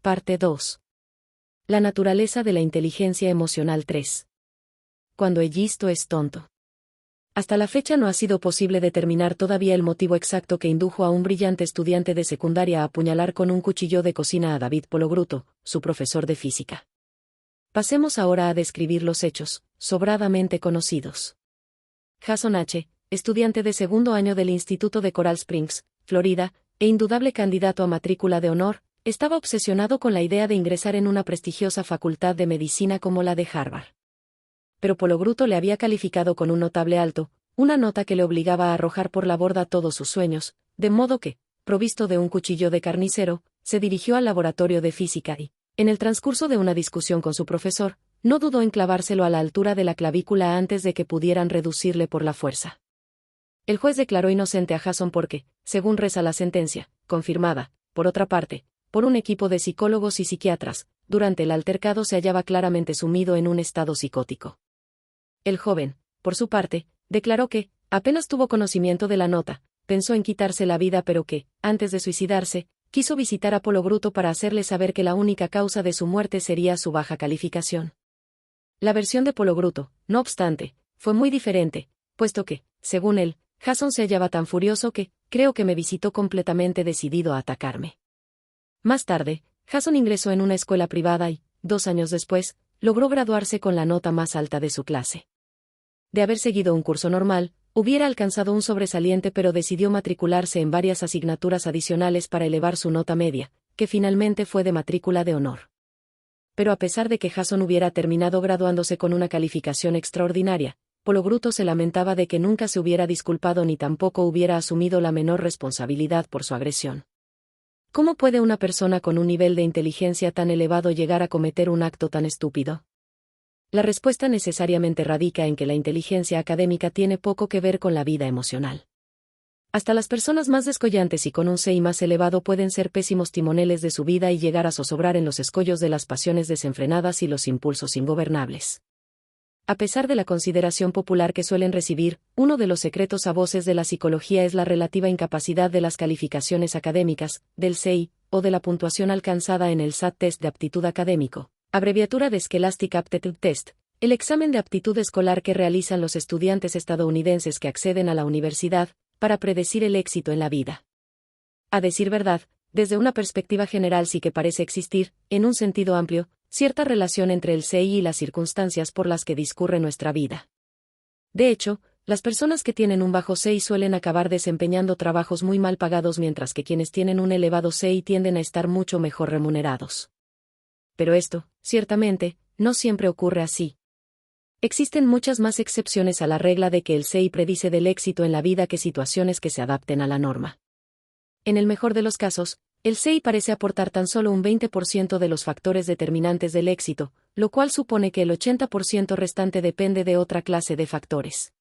Parte 2. La naturaleza de la inteligencia emocional 3. Cuando el listo es tonto. Hasta la fecha no ha sido posible determinar todavía el motivo exacto que indujo a un brillante estudiante de secundaria a apuñalar con un cuchillo de cocina a David Pologruto, su profesor de física. Pasemos ahora a describir los hechos, sobradamente conocidos. Jason H., estudiante de segundo año del Instituto de Coral Springs, Florida, e indudable candidato a matrícula de honor, estaba obsesionado con la idea de ingresar en una prestigiosa facultad de medicina como la de Harvard. Pero Pologruto le había calificado con un notable alto, una nota que le obligaba a arrojar por la borda todos sus sueños, de modo que, provisto de un cuchillo de carnicero, se dirigió al laboratorio de física y, en el transcurso de una discusión con su profesor, no dudó en clavárselo a la altura de la clavícula antes de que pudieran reducirle por la fuerza. El juez declaró inocente a Jason porque, según reza la sentencia, confirmada, por otra parte, por un equipo de psicólogos y psiquiatras, durante el altercado se hallaba claramente sumido en un estado psicótico. El joven, por su parte, declaró que, apenas tuvo conocimiento de la nota, pensó en quitarse la vida pero que, antes de suicidarse, quiso visitar a Pologruto para hacerle saber que la única causa de su muerte sería su baja calificación. La versión de Pologruto, no obstante, fue muy diferente, puesto que, según él, Jason se hallaba tan furioso que, creo que me visitó completamente decidido a atacarme. Más tarde, Jason ingresó en una escuela privada y, 2 años después, logró graduarse con la nota más alta de su clase. De haber seguido un curso normal, hubiera alcanzado un sobresaliente pero decidió matricularse en varias asignaturas adicionales para elevar su nota media, que finalmente fue de matrícula de honor. Pero a pesar de que Jason hubiera terminado graduándose con una calificación extraordinaria, Pologruto se lamentaba de que nunca se hubiera disculpado ni tampoco hubiera asumido la menor responsabilidad por su agresión. ¿Cómo puede una persona con un nivel de inteligencia tan elevado llegar a cometer un acto tan estúpido? La respuesta necesariamente radica en que la inteligencia académica tiene poco que ver con la vida emocional. Hasta las personas más descollantes y con un CI más elevado pueden ser pésimos timoneles de su vida y llegar a zozobrar en los escollos de las pasiones desenfrenadas y los impulsos ingobernables. A pesar de la consideración popular que suelen recibir, uno de los secretos a voces de la psicología es la relativa incapacidad de las calificaciones académicas, del CI, o de la puntuación alcanzada en el SAT Test de Aptitud Académico, abreviatura de Scholastic Aptitude Test, el examen de aptitud escolar que realizan los estudiantes estadounidenses que acceden a la universidad, para predecir el éxito en la vida. A decir verdad, desde una perspectiva general sí que parece existir, en un sentido amplio, cierta relación entre el CI y las circunstancias por las que discurre nuestra vida. De hecho, las personas que tienen un bajo CI suelen acabar desempeñando trabajos muy mal pagados mientras que quienes tienen un elevado CI tienden a estar mucho mejor remunerados. Pero esto, ciertamente, no siempre ocurre así. Existen muchas más excepciones a la regla de que el CI predice del éxito en la vida que situaciones que se adapten a la norma. En el mejor de los casos, el CI parece aportar tan solo un 20% de los factores determinantes del éxito, lo cual supone que el 80% restante depende de otra clase de factores.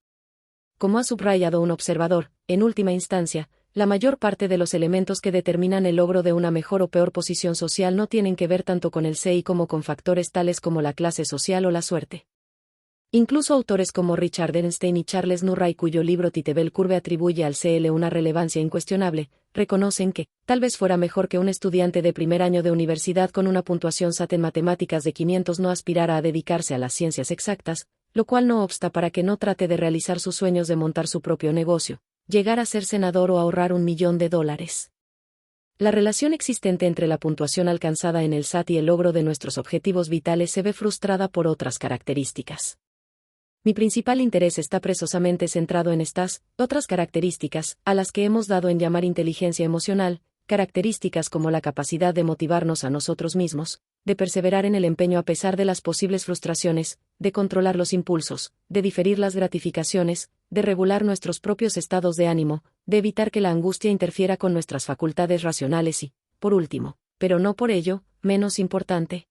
Como ha subrayado un observador, en última instancia, la mayor parte de los elementos que determinan el logro de una mejor o peor posición social no tienen que ver tanto con el CI como con factores tales como la clase social o la suerte. Incluso autores como Richard Bernstein y Charles Murray, cuyo libro Titebel Curve atribuye al CL una relevancia incuestionable, reconocen que, tal vez fuera mejor que un estudiante de primer año de universidad con una puntuación SAT en matemáticas de 500 no aspirara a dedicarse a las ciencias exactas, lo cual no obsta para que no trate de realizar sus sueños de montar su propio negocio, llegar a ser senador o ahorrar $1.000.000. La relación existente entre la puntuación alcanzada en el SAT y el logro de nuestros objetivos vitales se ve frustrada por otras características. Mi principal interés está precisamente centrado en estas otras características, a las que hemos dado en llamar inteligencia emocional, características como la capacidad de motivarnos a nosotros mismos, de perseverar en el empeño a pesar de las posibles frustraciones, de controlar los impulsos, de diferir las gratificaciones, de regular nuestros propios estados de ánimo, de evitar que la angustia interfiera con nuestras facultades racionales y, por último, pero no por ello, menos importante,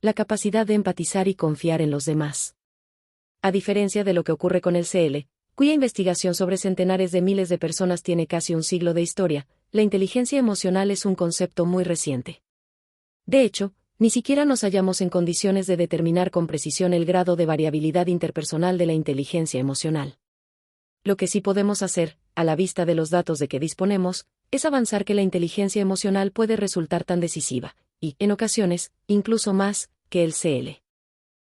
la capacidad de empatizar y confiar en los demás. A diferencia de lo que ocurre con el CL, cuya investigación sobre centenares de miles de personas tiene casi un siglo de historia, la inteligencia emocional es un concepto muy reciente. De hecho, ni siquiera nos hallamos en condiciones de determinar con precisión el grado de variabilidad interpersonal de la inteligencia emocional. Lo que sí podemos hacer, a la vista de los datos de que disponemos, es avanzar que la inteligencia emocional puede resultar tan decisiva, y, en ocasiones, incluso más, que el CL.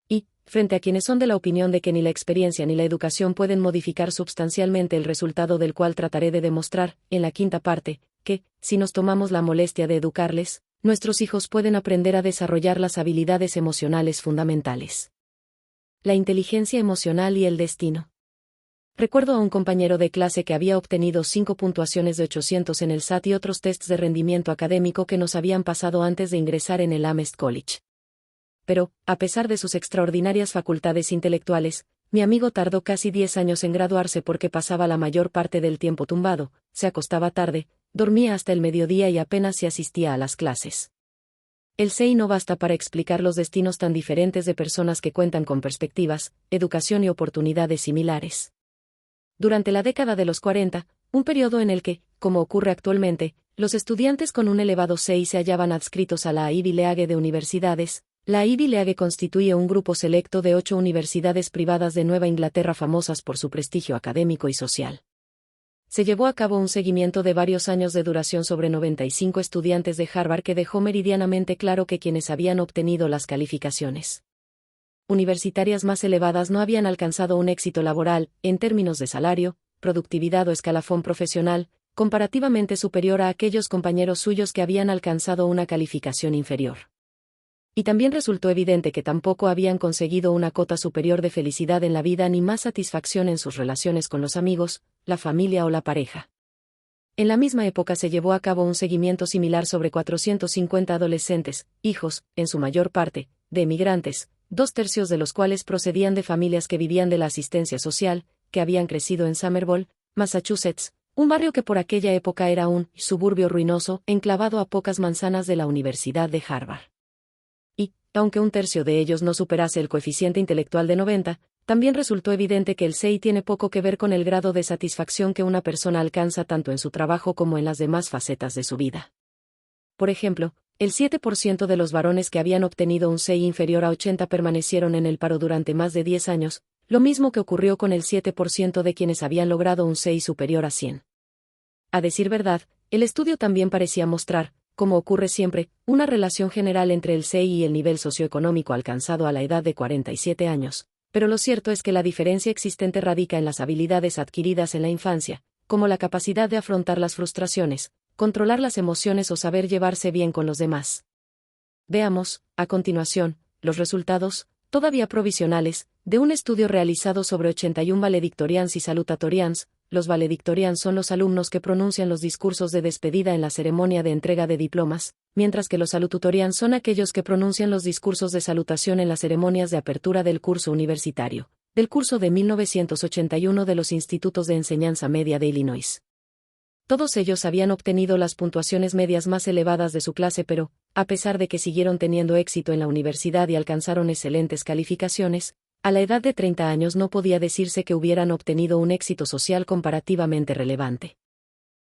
Y, frente a quienes son de la opinión de que ni la experiencia ni la educación pueden modificar sustancialmente el resultado del cual trataré de demostrar, en la quinta parte, que, si nos tomamos la molestia de educarles, nuestros hijos pueden aprender a desarrollar las habilidades emocionales fundamentales. La inteligencia emocional y el destino. Recuerdo a un compañero de clase que había obtenido 5 puntuaciones de 800 en el SAT y otros tests de rendimiento académico que nos habían pasado antes de ingresar en el Amherst College. Pero, a pesar de sus extraordinarias facultades intelectuales, mi amigo tardó casi 10 años en graduarse porque pasaba la mayor parte del tiempo tumbado, se acostaba tarde, dormía hasta el mediodía y apenas se asistía a las clases. El CI no basta para explicar los destinos tan diferentes de personas que cuentan con perspectivas, educación y oportunidades similares. Durante la década de los 40, un periodo en el que, como ocurre actualmente, los estudiantes con un elevado CI se hallaban adscritos a la Ivy League de universidades, la Ivy League constituye un grupo selecto de 8 universidades privadas de Nueva Inglaterra famosas por su prestigio académico y social. Se llevó a cabo un seguimiento de varios años de duración sobre 95 estudiantes de Harvard que dejó meridianamente claro que quienes habían obtenido las calificaciones universitarias más elevadas no habían alcanzado un éxito laboral, en términos de salario, productividad o escalafón profesional, comparativamente superior a aquellos compañeros suyos que habían alcanzado una calificación inferior. Y también resultó evidente que tampoco habían conseguido una cota superior de felicidad en la vida ni más satisfacción en sus relaciones con los amigos, la familia o la pareja. En la misma época se llevó a cabo un seguimiento similar sobre 450 adolescentes, hijos, en su mayor parte, de emigrantes, 2/3 de los cuales procedían de familias que vivían de la asistencia social, que habían crecido en Somerville, Massachusetts, un barrio que por aquella época era un suburbio ruinoso, enclavado a pocas manzanas de la Universidad de Harvard. Y, aunque 1/3 de ellos no superase el coeficiente intelectual de 90, también resultó evidente que el CI tiene poco que ver con el grado de satisfacción que una persona alcanza tanto en su trabajo como en las demás facetas de su vida. Por ejemplo, el 7% de los varones que habían obtenido un CI inferior a 80 permanecieron en el paro durante más de 10 años, lo mismo que ocurrió con el 7% de quienes habían logrado un CI superior a 100. A decir verdad, el estudio también parecía mostrar, como ocurre siempre, una relación general entre el CI y el nivel socioeconómico alcanzado a la edad de 47 años, pero lo cierto es que la diferencia existente radica en las habilidades adquiridas en la infancia, como la capacidad de afrontar las frustraciones, controlar las emociones o saber llevarse bien con los demás. Veamos, a continuación, los resultados, todavía provisionales, de un estudio realizado sobre 81 valedictorians y salutatorians. Los valedictorians son los alumnos que pronuncian los discursos de despedida en la ceremonia de entrega de diplomas, mientras que los salutatorians son aquellos que pronuncian los discursos de salutación en las ceremonias de apertura del curso universitario, del curso de 1981 de los Institutos de Enseñanza Media de Illinois. Todos ellos habían obtenido las puntuaciones medias más elevadas de su clase, pero, a pesar de que siguieron teniendo éxito en la universidad y alcanzaron excelentes calificaciones, a la edad de 30 años no podía decirse que hubieran obtenido un éxito social comparativamente relevante.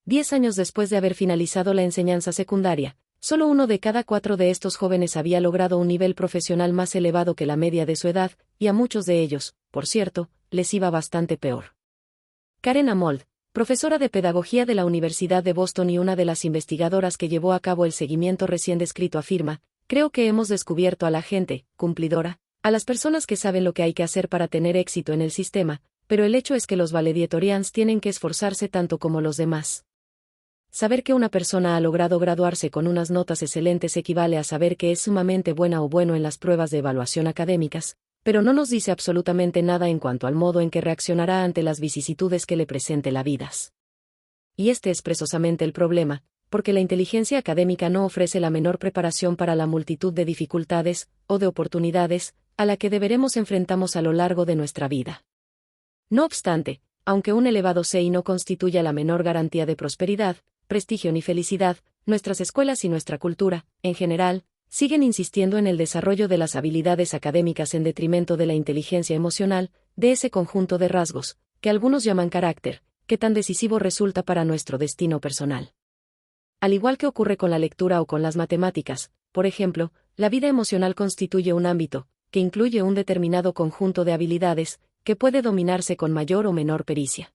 10 años después de haber finalizado la enseñanza secundaria, solo 1 de cada 4 de estos jóvenes había logrado un nivel profesional más elevado que la media de su edad, y a muchos de ellos, por cierto, les iba bastante peor. Karen Amold, profesora de pedagogía de la Universidad de Boston y una de las investigadoras que llevó a cabo el seguimiento recién descrito, afirma: creo que hemos descubierto a la gente cumplidora, a las personas que saben lo que hay que hacer para tener éxito en el sistema, pero el hecho es que los valedictorians tienen que esforzarse tanto como los demás. Saber que una persona ha logrado graduarse con unas notas excelentes equivale a saber que es sumamente buena o bueno en las pruebas de evaluación académicas, pero no nos dice absolutamente nada en cuanto al modo en que reaccionará ante las vicisitudes que le presente la vida. Y este es precisamente el problema, porque la inteligencia académica no ofrece la menor preparación para la multitud de dificultades, o de oportunidades, a la que deberemos enfrentarnos a lo largo de nuestra vida. No obstante, aunque un elevado CI no constituya la menor garantía de prosperidad, prestigio ni felicidad, nuestras escuelas y nuestra cultura, en general, siguen insistiendo en el desarrollo de las habilidades académicas en detrimento de la inteligencia emocional, de ese conjunto de rasgos, que algunos llaman carácter, que tan decisivo resulta para nuestro destino personal. Al igual que ocurre con la lectura o con las matemáticas, por ejemplo, la vida emocional constituye un ámbito, que incluye un determinado conjunto de habilidades, que puede dominarse con mayor o menor pericia.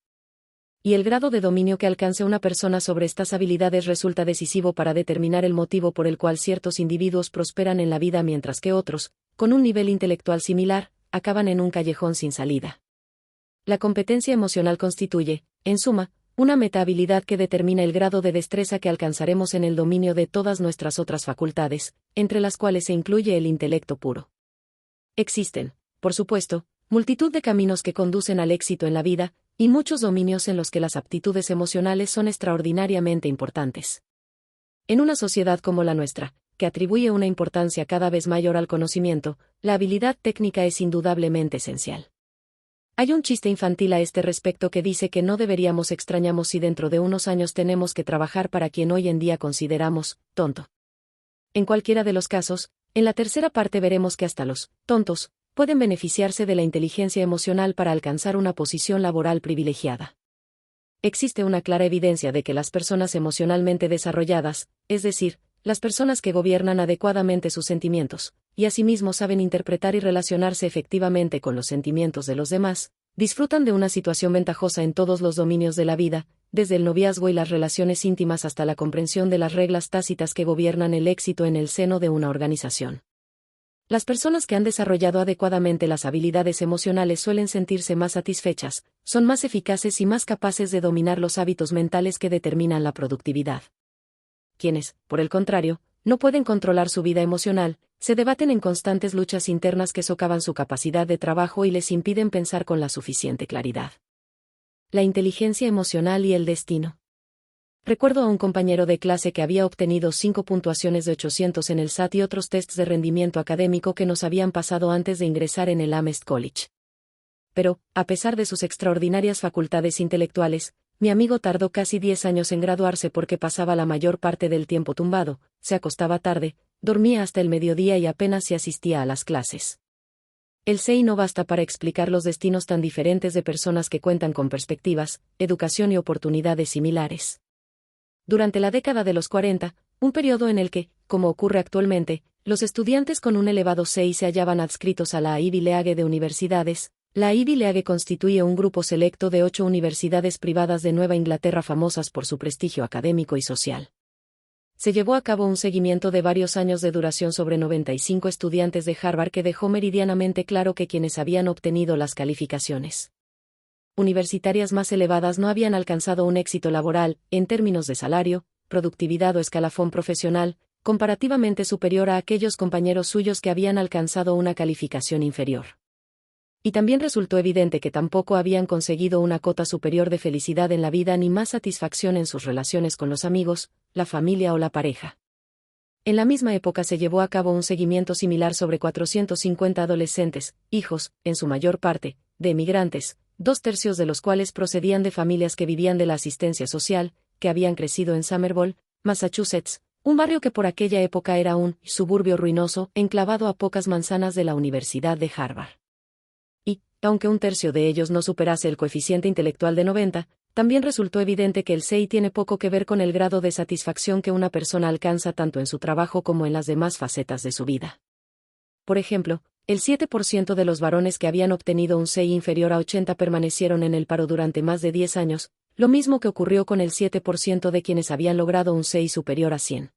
Y el grado de dominio que alcance una persona sobre estas habilidades resulta decisivo para determinar el motivo por el cual ciertos individuos prosperan en la vida mientras que otros, con un nivel intelectual similar, acaban en un callejón sin salida. La competencia emocional constituye, en suma, una metahabilidad que determina el grado de destreza que alcanzaremos en el dominio de todas nuestras otras facultades, entre las cuales se incluye el intelecto puro. Existen, por supuesto, multitud de caminos que conducen al éxito en la vida, y muchos dominios en los que las aptitudes emocionales son extraordinariamente importantes. En una sociedad como la nuestra, que atribuye una importancia cada vez mayor al conocimiento, la habilidad técnica es indudablemente esencial. Hay un chiste infantil a este respecto que dice que no deberíamos extrañarnos si dentro de unos años tenemos que trabajar para quien hoy en día consideramos tonto. En cualquiera de los casos, en la tercera parte veremos que hasta los tontos pueden beneficiarse de la inteligencia emocional para alcanzar una posición laboral privilegiada. Existe una clara evidencia de que las personas emocionalmente desarrolladas, es decir, las personas que gobiernan adecuadamente sus sentimientos, y asimismo saben interpretar y relacionarse efectivamente con los sentimientos de los demás, disfrutan de una situación ventajosa en todos los dominios de la vida, desde el noviazgo y las relaciones íntimas hasta la comprensión de las reglas tácitas que gobiernan el éxito en el seno de una organización. Las personas que han desarrollado adecuadamente las habilidades emocionales suelen sentirse más satisfechas, son más eficaces y más capaces de dominar los hábitos mentales que determinan la productividad. Quienes, por el contrario, no pueden controlar su vida emocional, se debaten en constantes luchas internas que socavan su capacidad de trabajo y les impiden pensar con la suficiente claridad. La inteligencia emocional y el destino. Recuerdo a un compañero de clase que había obtenido 5 puntuaciones de 800 en el SAT y otros tests de rendimiento académico que nos habían pasado antes de ingresar en el Amherst College. Pero, a pesar de sus extraordinarias facultades intelectuales, mi amigo tardó casi 10 años en graduarse porque pasaba la mayor parte del tiempo tumbado, se acostaba tarde, dormía hasta el mediodía y apenas se asistía a las clases. El SEI no basta para explicar los destinos tan diferentes de personas que cuentan con perspectivas, educación y oportunidades similares. Durante la década de los 40, un periodo en el que, como ocurre actualmente, los estudiantes con un elevado SEI se hallaban adscritos a la Ivy League de universidades, la Ivy League constituye un grupo selecto de 8 universidades privadas de Nueva Inglaterra famosas por su prestigio académico y social. Se llevó a cabo un seguimiento de varios años de duración sobre 95 estudiantes de Harvard que dejó meridianamente claro que quienes habían obtenido las calificaciones universitarias más elevadas no habían alcanzado un éxito laboral, en términos de salario, productividad o escalafón profesional, comparativamente superior a aquellos compañeros suyos que habían alcanzado una calificación inferior. Y también resultó evidente que tampoco habían conseguido una cota superior de felicidad en la vida ni más satisfacción en sus relaciones con los amigos, la familia o la pareja. En la misma época se llevó a cabo un seguimiento similar sobre 450 adolescentes, hijos, en su mayor parte, de emigrantes, 2/3 de los cuales procedían de familias que vivían de la asistencia social, que habían crecido en Somerville, Massachusetts, un barrio que por aquella época era un suburbio ruinoso, enclavado a pocas manzanas de la Universidad de Harvard. Y, aunque 1/3 de ellos no superase el coeficiente intelectual de 90, también resultó evidente que el SEI tiene poco que ver con el grado de satisfacción que una persona alcanza tanto en su trabajo como en las demás facetas de su vida. Por ejemplo, el 7% de los varones que habían obtenido un SEI inferior a 80 permanecieron en el paro durante más de 10 años, lo mismo que ocurrió con el 7% de quienes habían logrado un SEI superior a 100.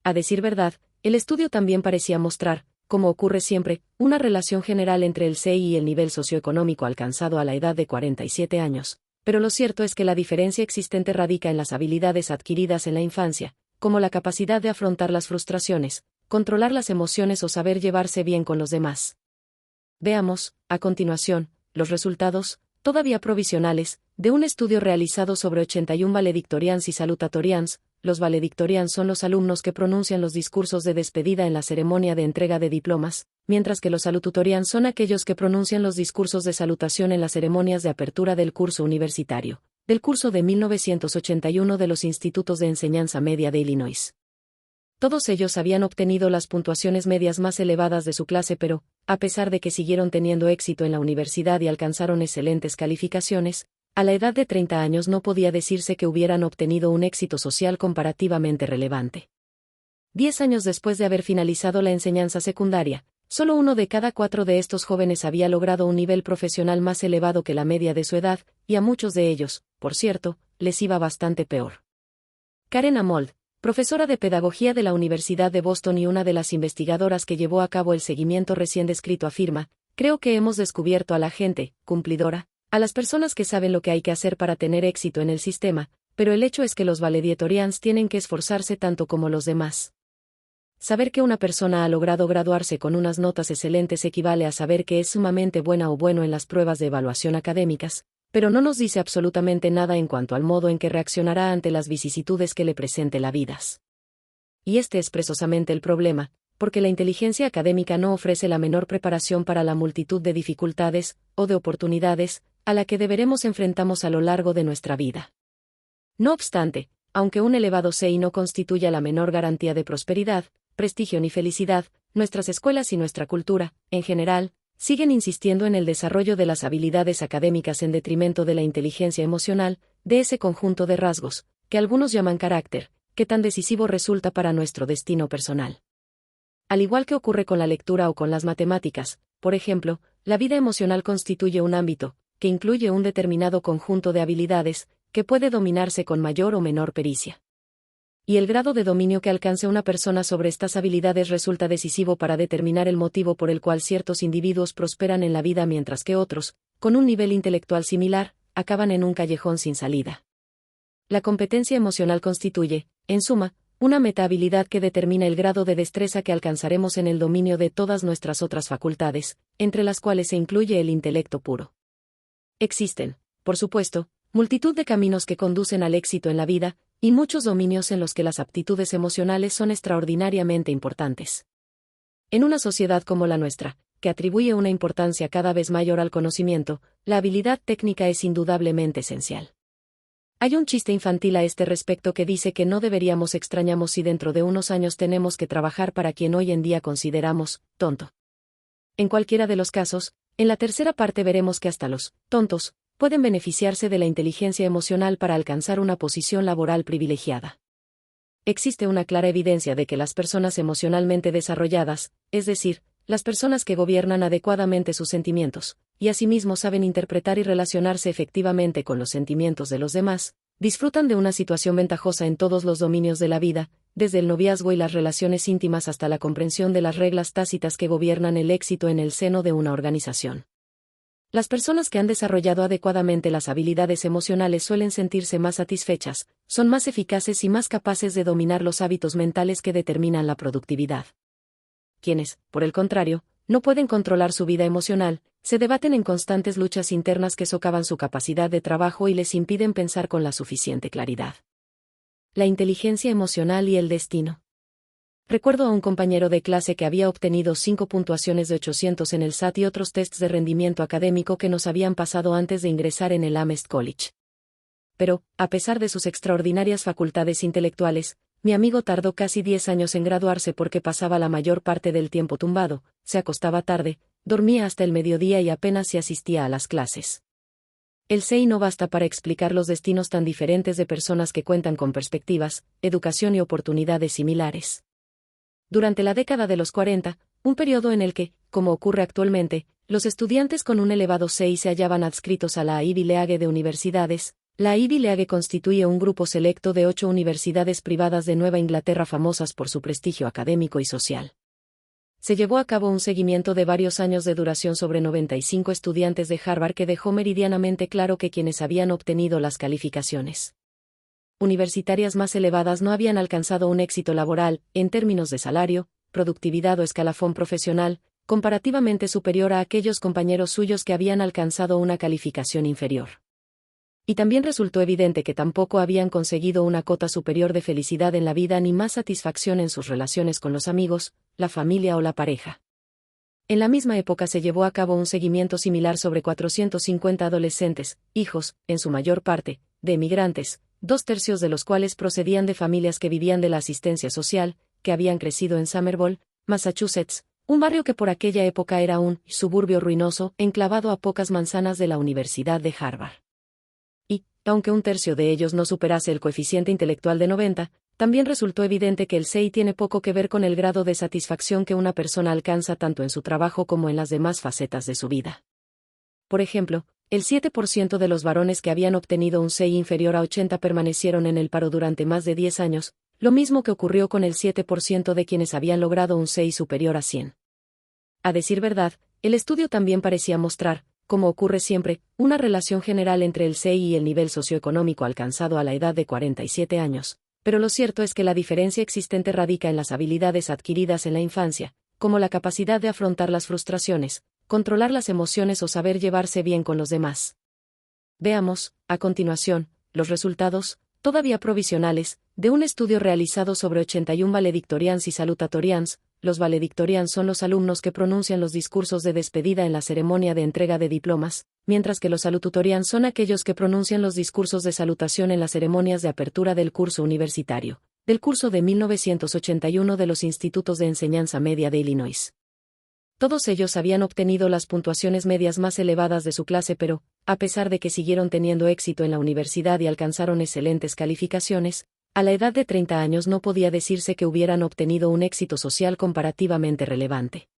A decir verdad, el estudio también parecía mostrar, como ocurre siempre, una relación general entre el SEI y el nivel socioeconómico alcanzado a la edad de 47 años, pero lo cierto es que la diferencia existente radica en las habilidades adquiridas en la infancia, como la capacidad de afrontar las frustraciones, controlar las emociones o saber llevarse bien con los demás. Veamos, a continuación, los resultados, todavía provisionales, de un estudio realizado sobre 81 valedictorians y salutatorians. Los valedictorians son los alumnos que pronuncian los discursos de despedida en la ceremonia de entrega de diplomas, mientras que los salutatorians son aquellos que pronuncian los discursos de salutación en las ceremonias de apertura del curso universitario, del curso de 1981 de los Institutos de Enseñanza Media de Illinois. Todos ellos habían obtenido las puntuaciones medias más elevadas de su clase, pero, a pesar de que siguieron teniendo éxito en la universidad y alcanzaron excelentes calificaciones, a la edad de 30 años no podía decirse que hubieran obtenido un éxito social comparativamente relevante. 10 años después de haber finalizado la enseñanza secundaria, solo 1 de cada 4 de estos jóvenes había logrado un nivel profesional más elevado que la media de su edad, y a muchos de ellos, por cierto, les iba bastante peor. Karen Amold, profesora de Pedagogía de la Universidad de Boston y una de las investigadoras que llevó a cabo el seguimiento recién descrito, afirma: creo que hemos descubierto a la gente cumplidora, a las personas que saben lo que hay que hacer para tener éxito en el sistema, pero el hecho es que los valedictorians tienen que esforzarse tanto como los demás. Saber que una persona ha logrado graduarse con unas notas excelentes equivale a saber que es sumamente buena o bueno en las pruebas de evaluación académicas, pero no nos dice absolutamente nada en cuanto al modo en que reaccionará ante las vicisitudes que le presente la vida. Y este es precisamente el problema, porque la inteligencia académica no ofrece la menor preparación para la multitud de dificultades, o de oportunidades, a la que deberemos enfrentarnos a lo largo de nuestra vida. No obstante, aunque un elevado CI no constituya la menor garantía de prosperidad, prestigio ni felicidad, nuestras escuelas y nuestra cultura, en general, siguen insistiendo en el desarrollo de las habilidades académicas en detrimento de la inteligencia emocional, de ese conjunto de rasgos, que algunos llaman carácter, que tan decisivo resulta para nuestro destino personal. Al igual que ocurre con la lectura o con las matemáticas, por ejemplo, la vida emocional constituye un ámbito, que incluye un determinado conjunto de habilidades, que puede dominarse con mayor o menor pericia. Y el grado de dominio que alcance una persona sobre estas habilidades resulta decisivo para determinar el motivo por el cual ciertos individuos prosperan en la vida mientras que otros, con un nivel intelectual similar, acaban en un callejón sin salida. La competencia emocional constituye, en suma, una metahabilidad que determina el grado de destreza que alcanzaremos en el dominio de todas nuestras otras facultades, entre las cuales se incluye el intelecto puro. Existen, por supuesto, multitud de caminos que conducen al éxito en la vida, y muchos dominios en los que las aptitudes emocionales son extraordinariamente importantes. En una sociedad como la nuestra, que atribuye una importancia cada vez mayor al conocimiento, la habilidad técnica es indudablemente esencial. Hay un chiste infantil a este respecto que dice que no deberíamos extrañarnos si dentro de unos años tenemos que trabajar para quien hoy en día consideramos tonto. En cualquiera de los casos, en la tercera parte veremos que hasta los tontos pueden beneficiarse de la inteligencia emocional para alcanzar una posición laboral privilegiada. Existe una clara evidencia de que las personas emocionalmente desarrolladas, es decir, las personas que gobiernan adecuadamente sus sentimientos, y asimismo saben interpretar y relacionarse efectivamente con los sentimientos de los demás, disfrutan de una situación ventajosa en todos los dominios de la vida, desde el noviazgo y las relaciones íntimas hasta la comprensión de las reglas tácitas que gobiernan el éxito en el seno de una organización. Las personas que han desarrollado adecuadamente las habilidades emocionales suelen sentirse más satisfechas, son más eficaces y más capaces de dominar los hábitos mentales que determinan la productividad. Quienes, por el contrario, no pueden controlar su vida emocional, se debaten en constantes luchas internas que socavan su capacidad de trabajo y les impiden pensar con la suficiente claridad. La inteligencia emocional y el destino. Recuerdo a un compañero de clase que había obtenido 5 puntuaciones de 800 en el SAT y otros tests de rendimiento académico que nos habían pasado antes de ingresar en el Amherst College. Pero, a pesar de sus extraordinarias facultades intelectuales, mi amigo tardó casi 10 años en graduarse porque pasaba la mayor parte del tiempo tumbado, se acostaba tarde, dormía hasta el mediodía y apenas se asistía a las clases. El CI no basta para explicar los destinos tan diferentes de personas que cuentan con perspectivas, educación y oportunidades similares. Durante la década de los 40, un periodo en el que, como ocurre actualmente, los estudiantes con un elevado CI se hallaban adscritos a la Ivy League de universidades, la Ivy League constituye un grupo selecto de 8 universidades privadas de Nueva Inglaterra famosas por su prestigio académico y social. Se llevó a cabo un seguimiento de varios años de duración sobre 95 estudiantes de Harvard que dejó meridianamente claro que quienes habían obtenido las calificaciones universitarias más elevadas no habían alcanzado un éxito laboral, en términos de salario, productividad o escalafón profesional, comparativamente superior a aquellos compañeros suyos que habían alcanzado una calificación inferior. Y también resultó evidente que tampoco habían conseguido una cota superior de felicidad en la vida ni más satisfacción en sus relaciones con los amigos, la familia o la pareja. En la misma época se llevó a cabo un seguimiento similar sobre 450 adolescentes, hijos, en su mayor parte, de emigrantes, 2/3 de los cuales procedían de familias que vivían de la asistencia social, que habían crecido en Somerville, Massachusetts, un barrio que por aquella época era un suburbio ruinoso, enclavado a pocas manzanas de la Universidad de Harvard. Y, aunque 1/3 de ellos no superase el coeficiente intelectual de 90, también resultó evidente que el CI tiene poco que ver con el grado de satisfacción que una persona alcanza tanto en su trabajo como en las demás facetas de su vida. Por ejemplo, El 7% de los varones que habían obtenido un CI inferior a 80 permanecieron en el paro durante más de 10 años, lo mismo que ocurrió con el 7% de quienes habían logrado un CI superior a 100. A decir verdad, el estudio también parecía mostrar, como ocurre siempre, una relación general entre el CI y el nivel socioeconómico alcanzado a la edad de 47 años, pero lo cierto es que la diferencia existente radica en las habilidades adquiridas en la infancia, como la capacidad de afrontar las frustraciones, controlar las emociones o saber llevarse bien con los demás. Veamos, a continuación, los resultados, todavía provisionales, de un estudio realizado sobre 81 valedictorians y salutatorians. Los valedictorians son los alumnos que pronuncian los discursos de despedida en la ceremonia de entrega de diplomas, mientras que los salutatorians son aquellos que pronuncian los discursos de salutación en las ceremonias de apertura del curso universitario, del curso de 1981 de los Institutos de Enseñanza Media de Illinois. Todos ellos habían obtenido las puntuaciones medias más elevadas de su clase, pero, a pesar de que siguieron teniendo éxito en la universidad y alcanzaron excelentes calificaciones, a la edad de 30 años no podía decirse que hubieran obtenido un éxito social comparativamente relevante.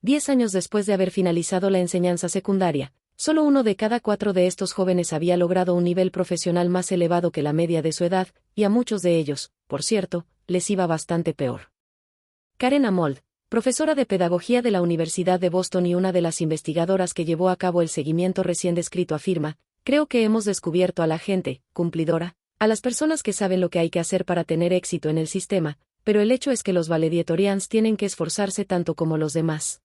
10 años después de haber finalizado la enseñanza secundaria, solo 1 de cada 4 de estos jóvenes había logrado un nivel profesional más elevado que la media de su edad, y a muchos de ellos, por cierto, les iba bastante peor. Karen Amold, profesora de pedagogía de la Universidad de Boston y una de las investigadoras que llevó a cabo el seguimiento recién descrito, afirma: creo que hemos descubierto a la gente cumplidora, a las personas que saben lo que hay que hacer para tener éxito en el sistema, pero el hecho es que los valedictorians tienen que esforzarse tanto como los demás.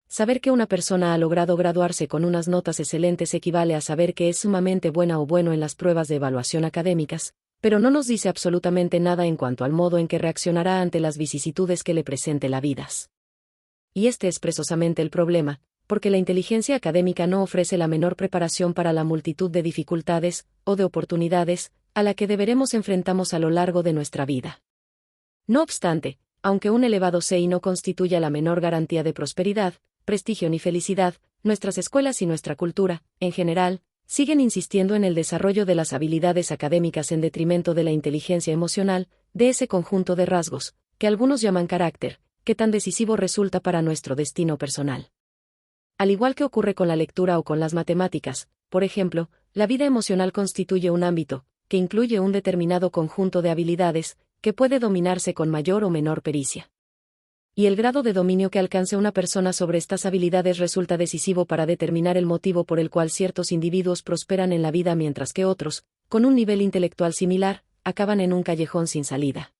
Saber que una persona ha logrado graduarse con unas notas excelentes equivale a saber que es sumamente buena o bueno en las pruebas de evaluación académicas, pero no nos dice absolutamente nada en cuanto al modo en que reaccionará ante las vicisitudes que le presente la vida. Y este es precisamente el problema, porque la inteligencia académica no ofrece la menor preparación para la multitud de dificultades, o de oportunidades, a la que deberemos enfrentarnos a lo largo de nuestra vida. No obstante, aunque un elevado CI no constituya la menor garantía de prosperidad, prestigio ni felicidad, nuestras escuelas y nuestra cultura, en general, siguen insistiendo en el desarrollo de las habilidades académicas en detrimento de la inteligencia emocional, de ese conjunto de rasgos, que algunos llaman carácter, que tan decisivo resulta para nuestro destino personal. Al igual que ocurre con la lectura o con las matemáticas, por ejemplo, la vida emocional constituye un ámbito, que incluye un determinado conjunto de habilidades, que puede dominarse con mayor o menor pericia. Y el grado de dominio que alcance una persona sobre estas habilidades resulta decisivo para determinar el motivo por el cual ciertos individuos prosperan en la vida mientras que otros, con un nivel intelectual similar, acaban en un callejón sin salida.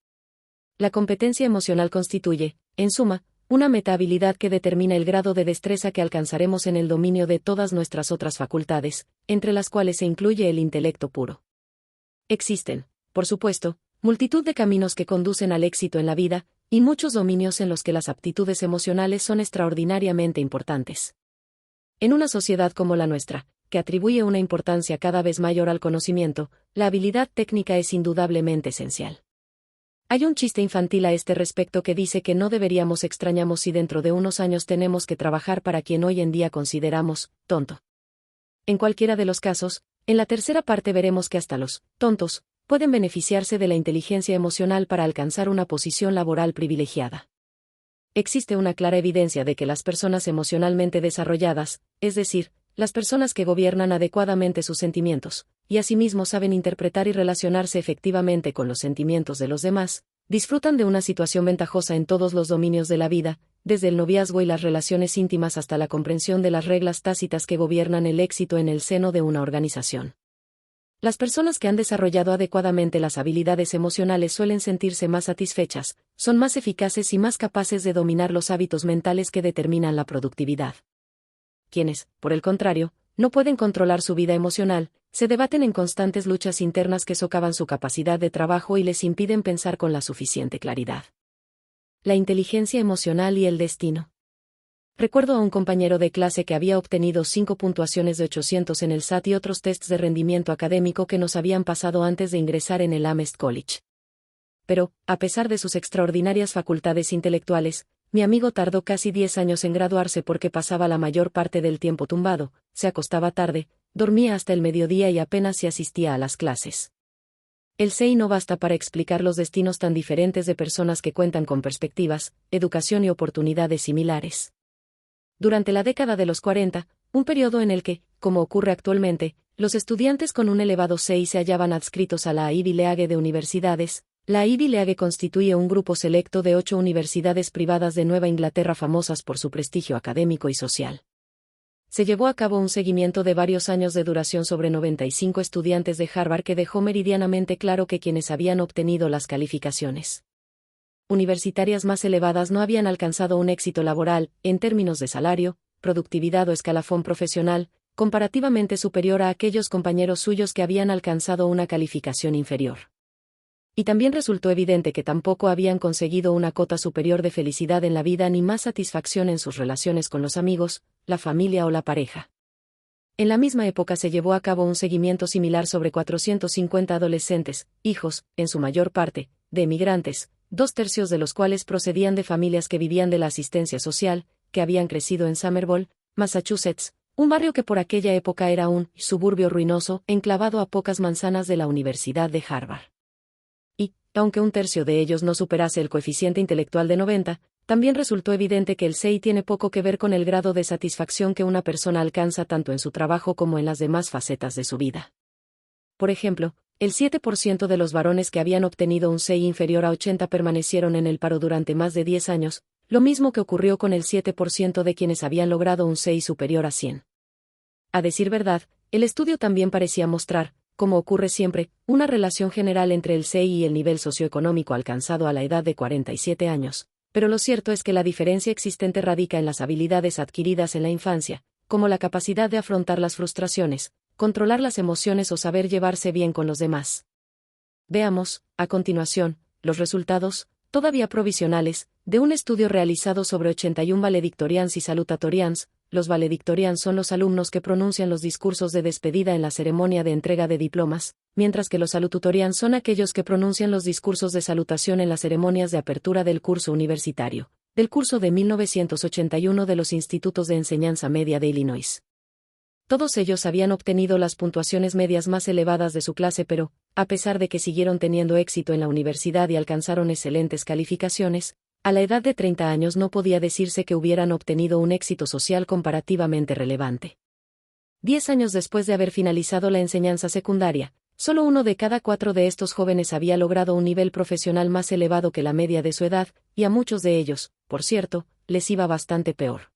La competencia emocional constituye, en suma, una metahabilidad que determina el grado de destreza que alcanzaremos en el dominio de todas nuestras otras facultades, entre las cuales se incluye el intelecto puro. Existen, por supuesto, multitud de caminos que conducen al éxito en la vida, y muchos dominios en los que las aptitudes emocionales son extraordinariamente importantes. En una sociedad como la nuestra, que atribuye una importancia cada vez mayor al conocimiento, la habilidad técnica es indudablemente esencial. Hay un chiste infantil a este respecto que dice que no deberíamos extrañarnos si dentro de unos años tenemos que trabajar para quien hoy en día consideramos tonto. En cualquiera de los casos, en la tercera parte veremos que hasta los tontos pueden beneficiarse de la inteligencia emocional para alcanzar una posición laboral privilegiada. Existe una clara evidencia de que las personas emocionalmente desarrolladas, es decir, las personas que gobiernan adecuadamente sus sentimientos, y asimismo saben interpretar y relacionarse efectivamente con los sentimientos de los demás, disfrutan de una situación ventajosa en todos los dominios de la vida, desde el noviazgo y las relaciones íntimas hasta la comprensión de las reglas tácitas que gobiernan el éxito en el seno de una organización. Las personas que han desarrollado adecuadamente las habilidades emocionales suelen sentirse más satisfechas, son más eficaces y más capaces de dominar los hábitos mentales que determinan la productividad. Quienes, por el contrario, no pueden controlar su vida emocional, se debaten en constantes luchas internas que socavan su capacidad de trabajo y les impiden pensar con la suficiente claridad. La inteligencia emocional y el destino. Recuerdo a un compañero de clase que había obtenido 5 puntuaciones de 800 en el SAT y otros tests de rendimiento académico que nos habían pasado antes de ingresar en el Amherst College. Pero, a pesar de sus extraordinarias facultades intelectuales, mi amigo tardó casi 10 años en graduarse porque pasaba la mayor parte del tiempo tumbado, se acostaba tarde, dormía hasta el mediodía y apenas se asistía a las clases. El CI no basta para explicar los destinos tan diferentes de personas que cuentan con perspectivas, educación y oportunidades similares. Durante la década de los 40, un periodo en el que, como ocurre actualmente, los estudiantes con un elevado CI se hallaban adscritos a la Ivy League de universidades. La Ivy League constituye un grupo selecto de 8 universidades privadas de Nueva Inglaterra famosas por su prestigio académico y social. Se llevó a cabo un seguimiento de varios años de duración sobre 95 estudiantes de Harvard que dejó meridianamente claro que quienes habían obtenido las calificaciones universitarias más elevadas no habían alcanzado un éxito laboral, en términos de salario, productividad o escalafón profesional, comparativamente superior a aquellos compañeros suyos que habían alcanzado una calificación inferior. Y también resultó evidente que tampoco habían conseguido una cota superior de felicidad en la vida ni más satisfacción en sus relaciones con los amigos, la familia o la pareja. En la misma época se llevó a cabo un seguimiento similar sobre 450 adolescentes, hijos, en su mayor parte, de emigrantes, 2/3 de los cuales procedían de familias que vivían de la asistencia social, que habían crecido en Somerville, Massachusetts, un barrio que por aquella época era un suburbio ruinoso, enclavado a pocas manzanas de la Universidad de Harvard. Y, aunque 1/3 de ellos no superase el coeficiente intelectual de 90, también resultó evidente que el CI tiene poco que ver con el grado de satisfacción que una persona alcanza tanto en su trabajo como en las demás facetas de su vida. Por ejemplo, el 7% de los varones que habían obtenido un CI inferior a 80 permanecieron en el paro durante más de 10 años, lo mismo que ocurrió con el 7% de quienes habían logrado un CI superior a 100. A decir verdad, el estudio también parecía mostrar, como ocurre siempre, una relación general entre el CI y el nivel socioeconómico alcanzado a la edad de 47 años, pero lo cierto es que la diferencia existente radica en las habilidades adquiridas en la infancia, como la capacidad de afrontar las frustraciones, controlar las emociones o saber llevarse bien con los demás. Veamos, a continuación, los resultados, todavía provisionales, de un estudio realizado sobre 81 valedictorians y salutatorians. Los valedictorians son los alumnos que pronuncian los discursos de despedida en la ceremonia de entrega de diplomas, mientras que los salutatorians son aquellos que pronuncian los discursos de salutación en las ceremonias de apertura del curso universitario, del curso de 1981 de los Institutos de Enseñanza Media de Illinois. Todos ellos habían obtenido las puntuaciones medias más elevadas de su clase, pero, a pesar de que siguieron teniendo éxito en la universidad y alcanzaron excelentes calificaciones, a la edad de 30 años no podía decirse que hubieran obtenido un éxito social comparativamente relevante. 10 años después de haber finalizado la enseñanza secundaria, solo 1 de cada 4 de estos jóvenes había logrado un nivel profesional más elevado que la media de su edad, y a muchos de ellos, por cierto, les iba bastante peor.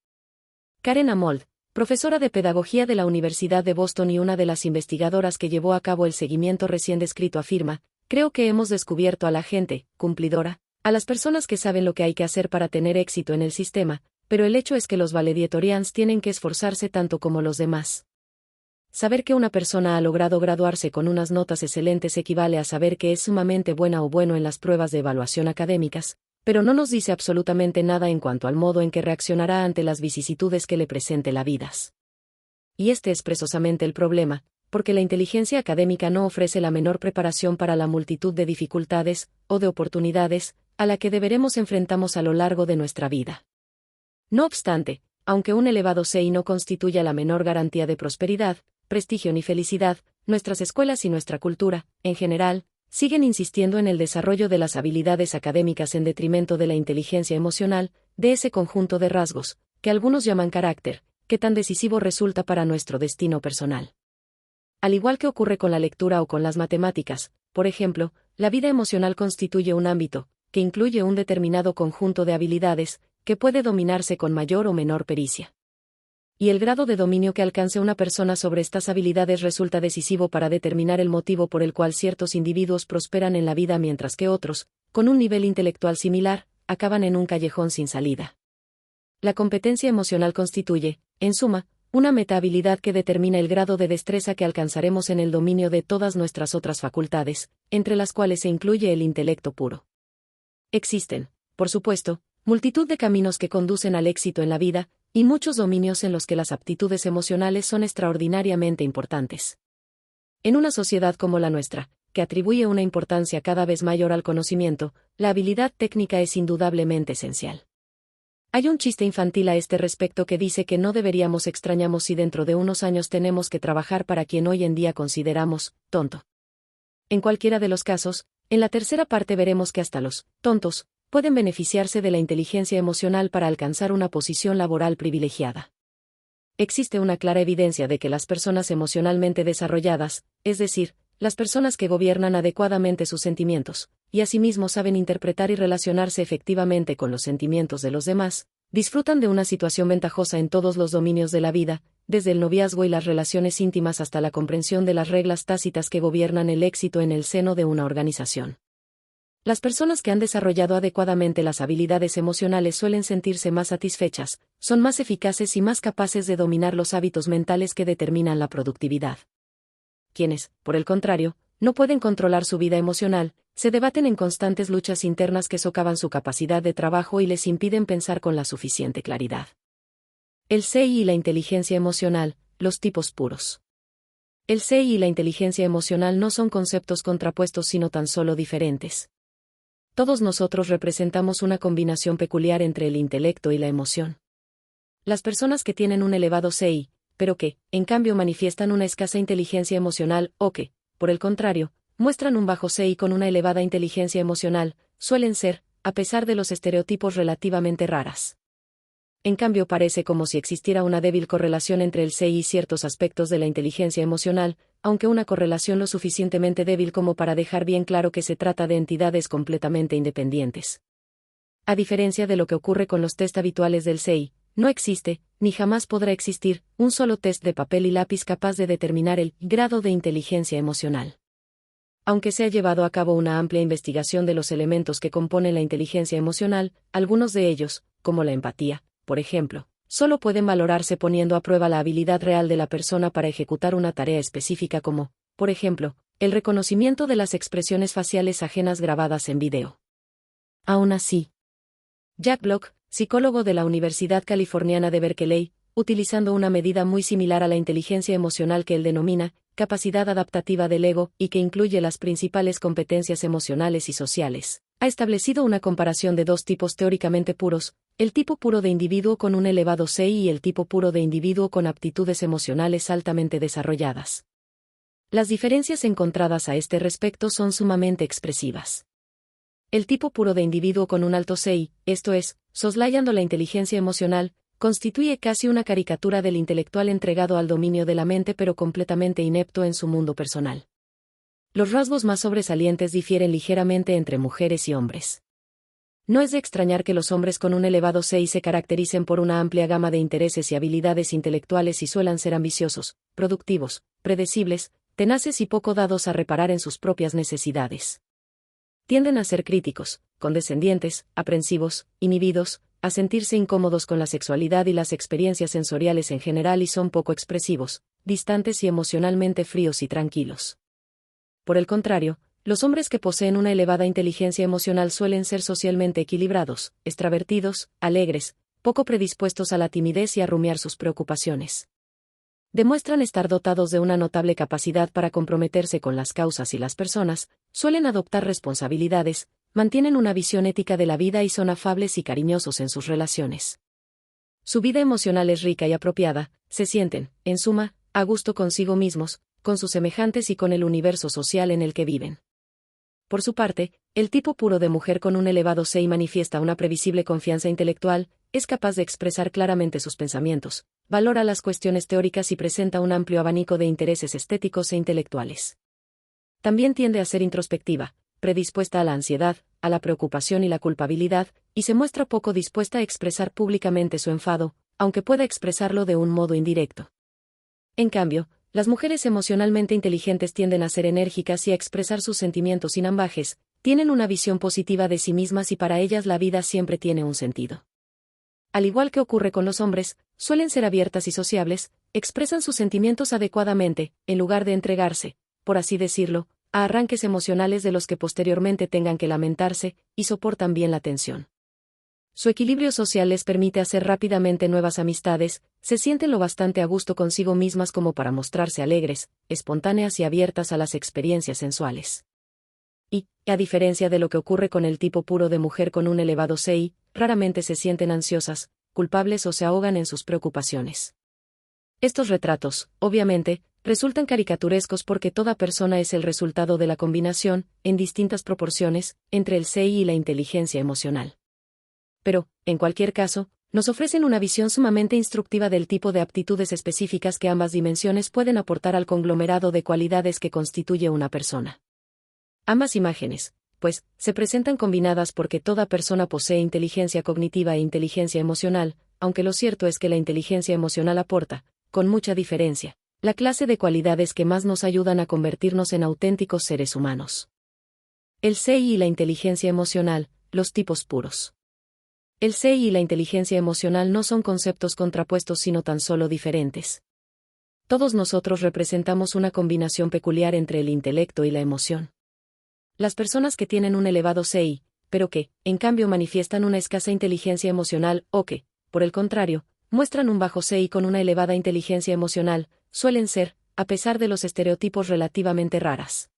Karen Amold, profesora de pedagogía de la Universidad de Boston y una de las investigadoras que llevó a cabo el seguimiento recién descrito, afirma: creo que hemos descubierto a la gente cumplidora, a las personas que saben lo que hay que hacer para tener éxito en el sistema, pero el hecho es que los valedictorians tienen que esforzarse tanto como los demás. Saber que una persona ha logrado graduarse con unas notas excelentes equivale a saber que es sumamente buena o bueno en las pruebas de evaluación académicas, pero no nos dice absolutamente nada en cuanto al modo en que reaccionará ante las vicisitudes que le presente la vida. Y este es precisamente el problema, porque la inteligencia académica no ofrece la menor preparación para la multitud de dificultades, o de oportunidades, a la que deberemos enfrentarnos a lo largo de nuestra vida. No obstante, aunque un elevado CI no constituya la menor garantía de prosperidad, prestigio ni felicidad, nuestras escuelas y nuestra cultura, en general, siguen insistiendo en el desarrollo de las habilidades académicas en detrimento de la inteligencia emocional, de ese conjunto de rasgos, que algunos llaman carácter, que tan decisivo resulta para nuestro destino personal. Al igual que ocurre con la lectura o con las matemáticas, por ejemplo, la vida emocional constituye un ámbito, que incluye un determinado conjunto de habilidades, que puede dominarse con mayor o menor pericia. Y el grado de dominio que alcance una persona sobre estas habilidades resulta decisivo para determinar el motivo por el cual ciertos individuos prosperan en la vida mientras que otros, con un nivel intelectual similar, acaban en un callejón sin salida. La competencia emocional constituye, en suma, una metahabilidad que determina el grado de destreza que alcanzaremos en el dominio de todas nuestras otras facultades, entre las cuales se incluye el intelecto puro. Existen, por supuesto, multitud de caminos que conducen al éxito en la vida, y muchos dominios en los que las aptitudes emocionales son extraordinariamente importantes. En una sociedad como la nuestra, que atribuye una importancia cada vez mayor al conocimiento, la habilidad técnica es indudablemente esencial. Hay un chiste infantil a este respecto que dice que no deberíamos extrañarnos si dentro de unos años tenemos que trabajar para quien hoy en día consideramos tonto. En cualquiera de los casos, en la tercera parte veremos que hasta los tontos pueden beneficiarse de la inteligencia emocional para alcanzar una posición laboral privilegiada. existe una clara evidencia de que las personas emocionalmente desarrolladas, es decir, las personas que gobiernan adecuadamente sus sentimientos, y asimismo saben interpretar y relacionarse efectivamente con los sentimientos de los demás, disfrutan de una situación ventajosa en todos los dominios de la vida, desde el noviazgo y las relaciones íntimas hasta la comprensión de las reglas tácitas que gobiernan el éxito en el seno de una organización. Las personas que han desarrollado adecuadamente las habilidades emocionales suelen sentirse más satisfechas, son más eficaces y más capaces de dominar los hábitos mentales que determinan la productividad. Quienes, por el contrario, no pueden controlar su vida emocional, se debaten en constantes luchas internas que socavan su capacidad de trabajo y les impiden pensar con la suficiente claridad. El CI y la inteligencia emocional, los tipos puros. El CI y la inteligencia emocional no son conceptos contrapuestos sino tan solo diferentes. Todos nosotros representamos una combinación peculiar entre el intelecto y la emoción. Las personas que tienen un elevado CI, pero que, en cambio, manifiestan una escasa inteligencia emocional o que, por el contrario, muestran un bajo CI con una elevada inteligencia emocional, suelen ser, a pesar de los estereotipos, relativamente raras. En cambio, parece como si existiera una débil correlación entre el CI y ciertos aspectos de la inteligencia emocional, aunque una correlación lo suficientemente débil como para dejar bien claro que se trata de entidades completamente independientes. A diferencia de lo que ocurre con los test habituales del CI, no existe, ni jamás podrá existir, un solo test de papel y lápiz capaz de determinar el grado de inteligencia emocional. Aunque se ha llevado a cabo una amplia investigación de los elementos que componen la inteligencia emocional, algunos de ellos, como la empatía, por ejemplo, solo pueden valorarse poniendo a prueba la habilidad real de la persona para ejecutar una tarea específica como, por ejemplo, el reconocimiento de las expresiones faciales ajenas grabadas en video. Aún así, Jack Block, psicólogo de la Universidad Californiana de Berkeley, utilizando una medida muy similar a la inteligencia emocional que él denomina capacidad adaptativa del ego y que incluye las principales competencias emocionales y sociales, ha establecido una comparación de dos tipos teóricamente puros, el tipo puro de individuo con un elevado CI y el tipo puro de individuo con aptitudes emocionales altamente desarrolladas. Las diferencias encontradas a este respecto son sumamente expresivas. El tipo puro de individuo con un alto CI, esto es, soslayando la inteligencia emocional, constituye casi una caricatura del intelectual entregado al dominio de la mente pero completamente inepto en su mundo personal. Los rasgos más sobresalientes difieren ligeramente entre mujeres y hombres. No es de extrañar que los hombres con un elevado CI se caractericen por una amplia gama de intereses y habilidades intelectuales y suelan ser ambiciosos, productivos, predecibles, tenaces y poco dados a reparar en sus propias necesidades. Tienden a ser críticos, condescendientes, aprensivos, inhibidos, a sentirse incómodos con la sexualidad y las experiencias sensoriales en general y son poco expresivos, distantes y emocionalmente fríos y tranquilos. Por el contrario, los hombres que poseen una elevada inteligencia emocional suelen ser socialmente equilibrados, extravertidos, alegres, poco predispuestos a la timidez y a rumiar sus preocupaciones. Demuestran estar dotados de una notable capacidad para comprometerse con las causas y las personas, suelen adoptar responsabilidades, mantienen una visión ética de la vida y son afables y cariñosos en sus relaciones. Su vida emocional es rica y apropiada, se sienten, en suma, a gusto consigo mismos, con sus semejantes y con el universo social en el que viven. Por su parte, el tipo puro de mujer con un elevado CI manifiesta una previsible confianza intelectual, es capaz de expresar claramente sus pensamientos, valora las cuestiones teóricas y presenta un amplio abanico de intereses estéticos e intelectuales. También tiende a ser introspectiva, predispuesta a la ansiedad, a la preocupación y la culpabilidad, y se muestra poco dispuesta a expresar públicamente su enfado, aunque pueda expresarlo de un modo indirecto. En cambio, las mujeres emocionalmente inteligentes tienden a ser enérgicas y a expresar sus sentimientos sin ambajes, tienen una visión positiva de sí mismas y para ellas la vida siempre tiene un sentido. Al igual que ocurre con los hombres, suelen ser abiertas y sociables, expresan sus sentimientos adecuadamente, en lugar de entregarse, por así decirlo, a arranques emocionales de los que posteriormente tengan que lamentarse, y soportan bien la tensión. Su equilibrio social les permite hacer rápidamente nuevas amistades, se sienten lo bastante a gusto consigo mismas como para mostrarse alegres, espontáneas y abiertas a las experiencias sensuales. Y, a diferencia de lo que ocurre con el tipo puro de mujer con un elevado CI, raramente se sienten ansiosas, culpables o se ahogan en sus preocupaciones. Estos retratos, obviamente, resultan caricaturescos porque toda persona es el resultado de la combinación, en distintas proporciones, entre el CI y la inteligencia emocional. Pero, en cualquier caso, nos ofrecen una visión sumamente instructiva del tipo de aptitudes específicas que ambas dimensiones pueden aportar al conglomerado de cualidades que constituye una persona. Ambas imágenes, pues, se presentan combinadas porque toda persona posee inteligencia cognitiva e inteligencia emocional, aunque lo cierto es que la inteligencia emocional aporta, con mucha diferencia, la clase de cualidades que más nos ayudan a convertirnos en auténticos seres humanos. El CI y la inteligencia emocional, los tipos puros. El CI y la inteligencia emocional no son conceptos contrapuestos sino tan solo diferentes. Todos nosotros representamos una combinación peculiar entre el intelecto y la emoción. Las personas que tienen un elevado CI, pero que, en cambio manifiestan una escasa inteligencia emocional o que, por el contrario, muestran un bajo CI con una elevada inteligencia emocional, suelen ser, a pesar de los estereotipos relativamente raras.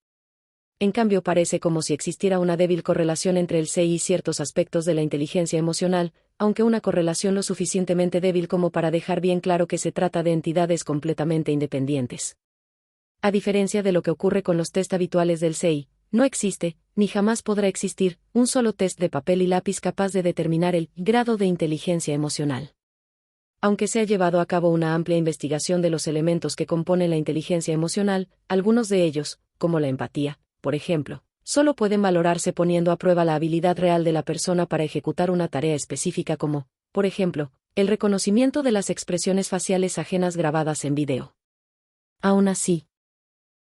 En cambio parece como si existiera una débil correlación entre el CI y ciertos aspectos de la inteligencia emocional, aunque una correlación lo suficientemente débil como para dejar bien claro que se trata de entidades completamente independientes. A diferencia de lo que ocurre con los test habituales del CI, no existe, ni jamás podrá existir, un solo test de papel y lápiz capaz de determinar el grado de inteligencia emocional. Aunque se ha llevado a cabo una amplia investigación de los elementos que componen la inteligencia emocional, algunos de ellos, como la empatía, por ejemplo, solo pueden valorarse poniendo a prueba la habilidad real de la persona para ejecutar una tarea específica como, por ejemplo, el reconocimiento de las expresiones faciales ajenas grabadas en video. Aún así,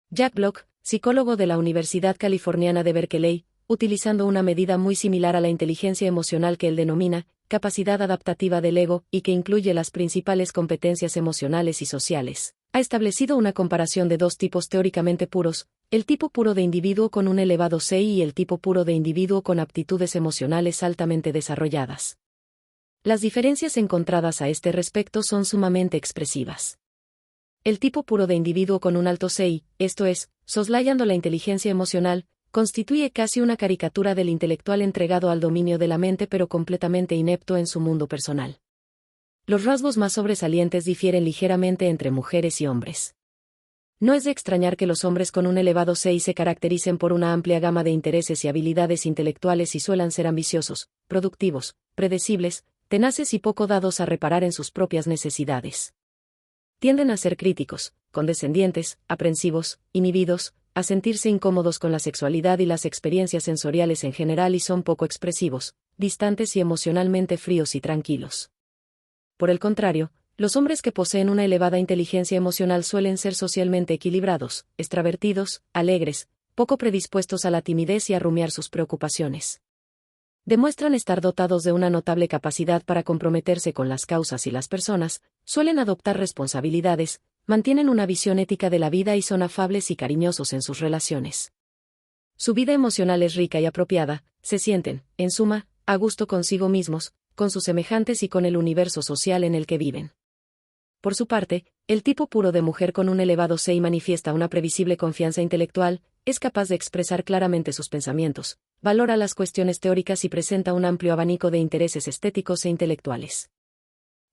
Jack Block, psicólogo de la Universidad Californiana de Berkeley, utilizando una medida muy similar a la inteligencia emocional que él denomina capacidad adaptativa del ego y que incluye las principales competencias emocionales y sociales, ha establecido una comparación de dos tipos teóricamente puros, el tipo puro de individuo con un elevado CI y el tipo puro de individuo con aptitudes emocionales altamente desarrolladas. Las diferencias encontradas a este respecto son sumamente expresivas. El tipo puro de individuo con un alto CI, esto es, soslayando la inteligencia emocional, constituye casi una caricatura del intelectual entregado al dominio de la mente pero completamente inepto en su mundo personal. Los rasgos más sobresalientes difieren ligeramente entre mujeres y hombres. No es de extrañar que los hombres con un elevado CI se caractericen por una amplia gama de intereses y habilidades intelectuales y suelan ser ambiciosos, productivos, predecibles, tenaces y poco dados a reparar en sus propias necesidades. Tienden a ser críticos, condescendientes, aprensivos, inhibidos, a sentirse incómodos con la sexualidad y las experiencias sensoriales en general y son poco expresivos, distantes y emocionalmente fríos y tranquilos. Por el contrario, los hombres que poseen una elevada inteligencia emocional suelen ser socialmente equilibrados, extravertidos, alegres, poco predispuestos a la timidez y a rumiar sus preocupaciones. Demuestran estar dotados de una notable capacidad para comprometerse con las causas y las personas, suelen adoptar responsabilidades, mantienen una visión ética de la vida y son afables y cariñosos en sus relaciones. Su vida emocional es rica y apropiada, se sienten, en suma, a gusto consigo mismos, con sus semejantes y con el universo social en el que viven. Por su parte, el tipo puro de mujer con un elevado CI manifiesta una previsible confianza intelectual, es capaz de expresar claramente sus pensamientos, valora las cuestiones teóricas y presenta un amplio abanico de intereses estéticos e intelectuales.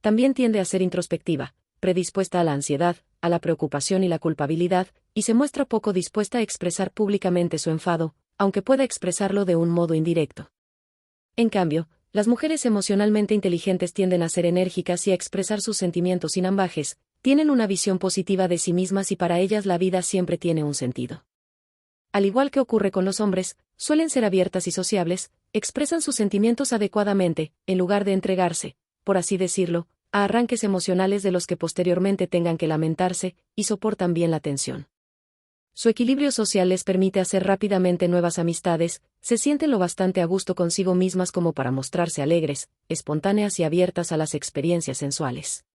También tiende a ser introspectiva, predispuesta a la ansiedad, a la preocupación y la culpabilidad, y se muestra poco dispuesta a expresar públicamente su enfado, aunque pueda expresarlo de un modo indirecto. En cambio, las mujeres emocionalmente inteligentes tienden a ser enérgicas y a expresar sus sentimientos sin ambajes, tienen una visión positiva de sí mismas y para ellas la vida siempre tiene un sentido. Al igual que ocurre con los hombres, suelen ser abiertas y sociables, expresan sus sentimientos adecuadamente, en lugar de entregarse, por así decirlo, a arranques emocionales de los que posteriormente tengan que lamentarse, y soportan bien la tensión. Su equilibrio social les permite hacer rápidamente nuevas amistades, se sienten lo bastante a gusto consigo mismas como para mostrarse alegres, espontáneas y abiertas a las experiencias sensuales.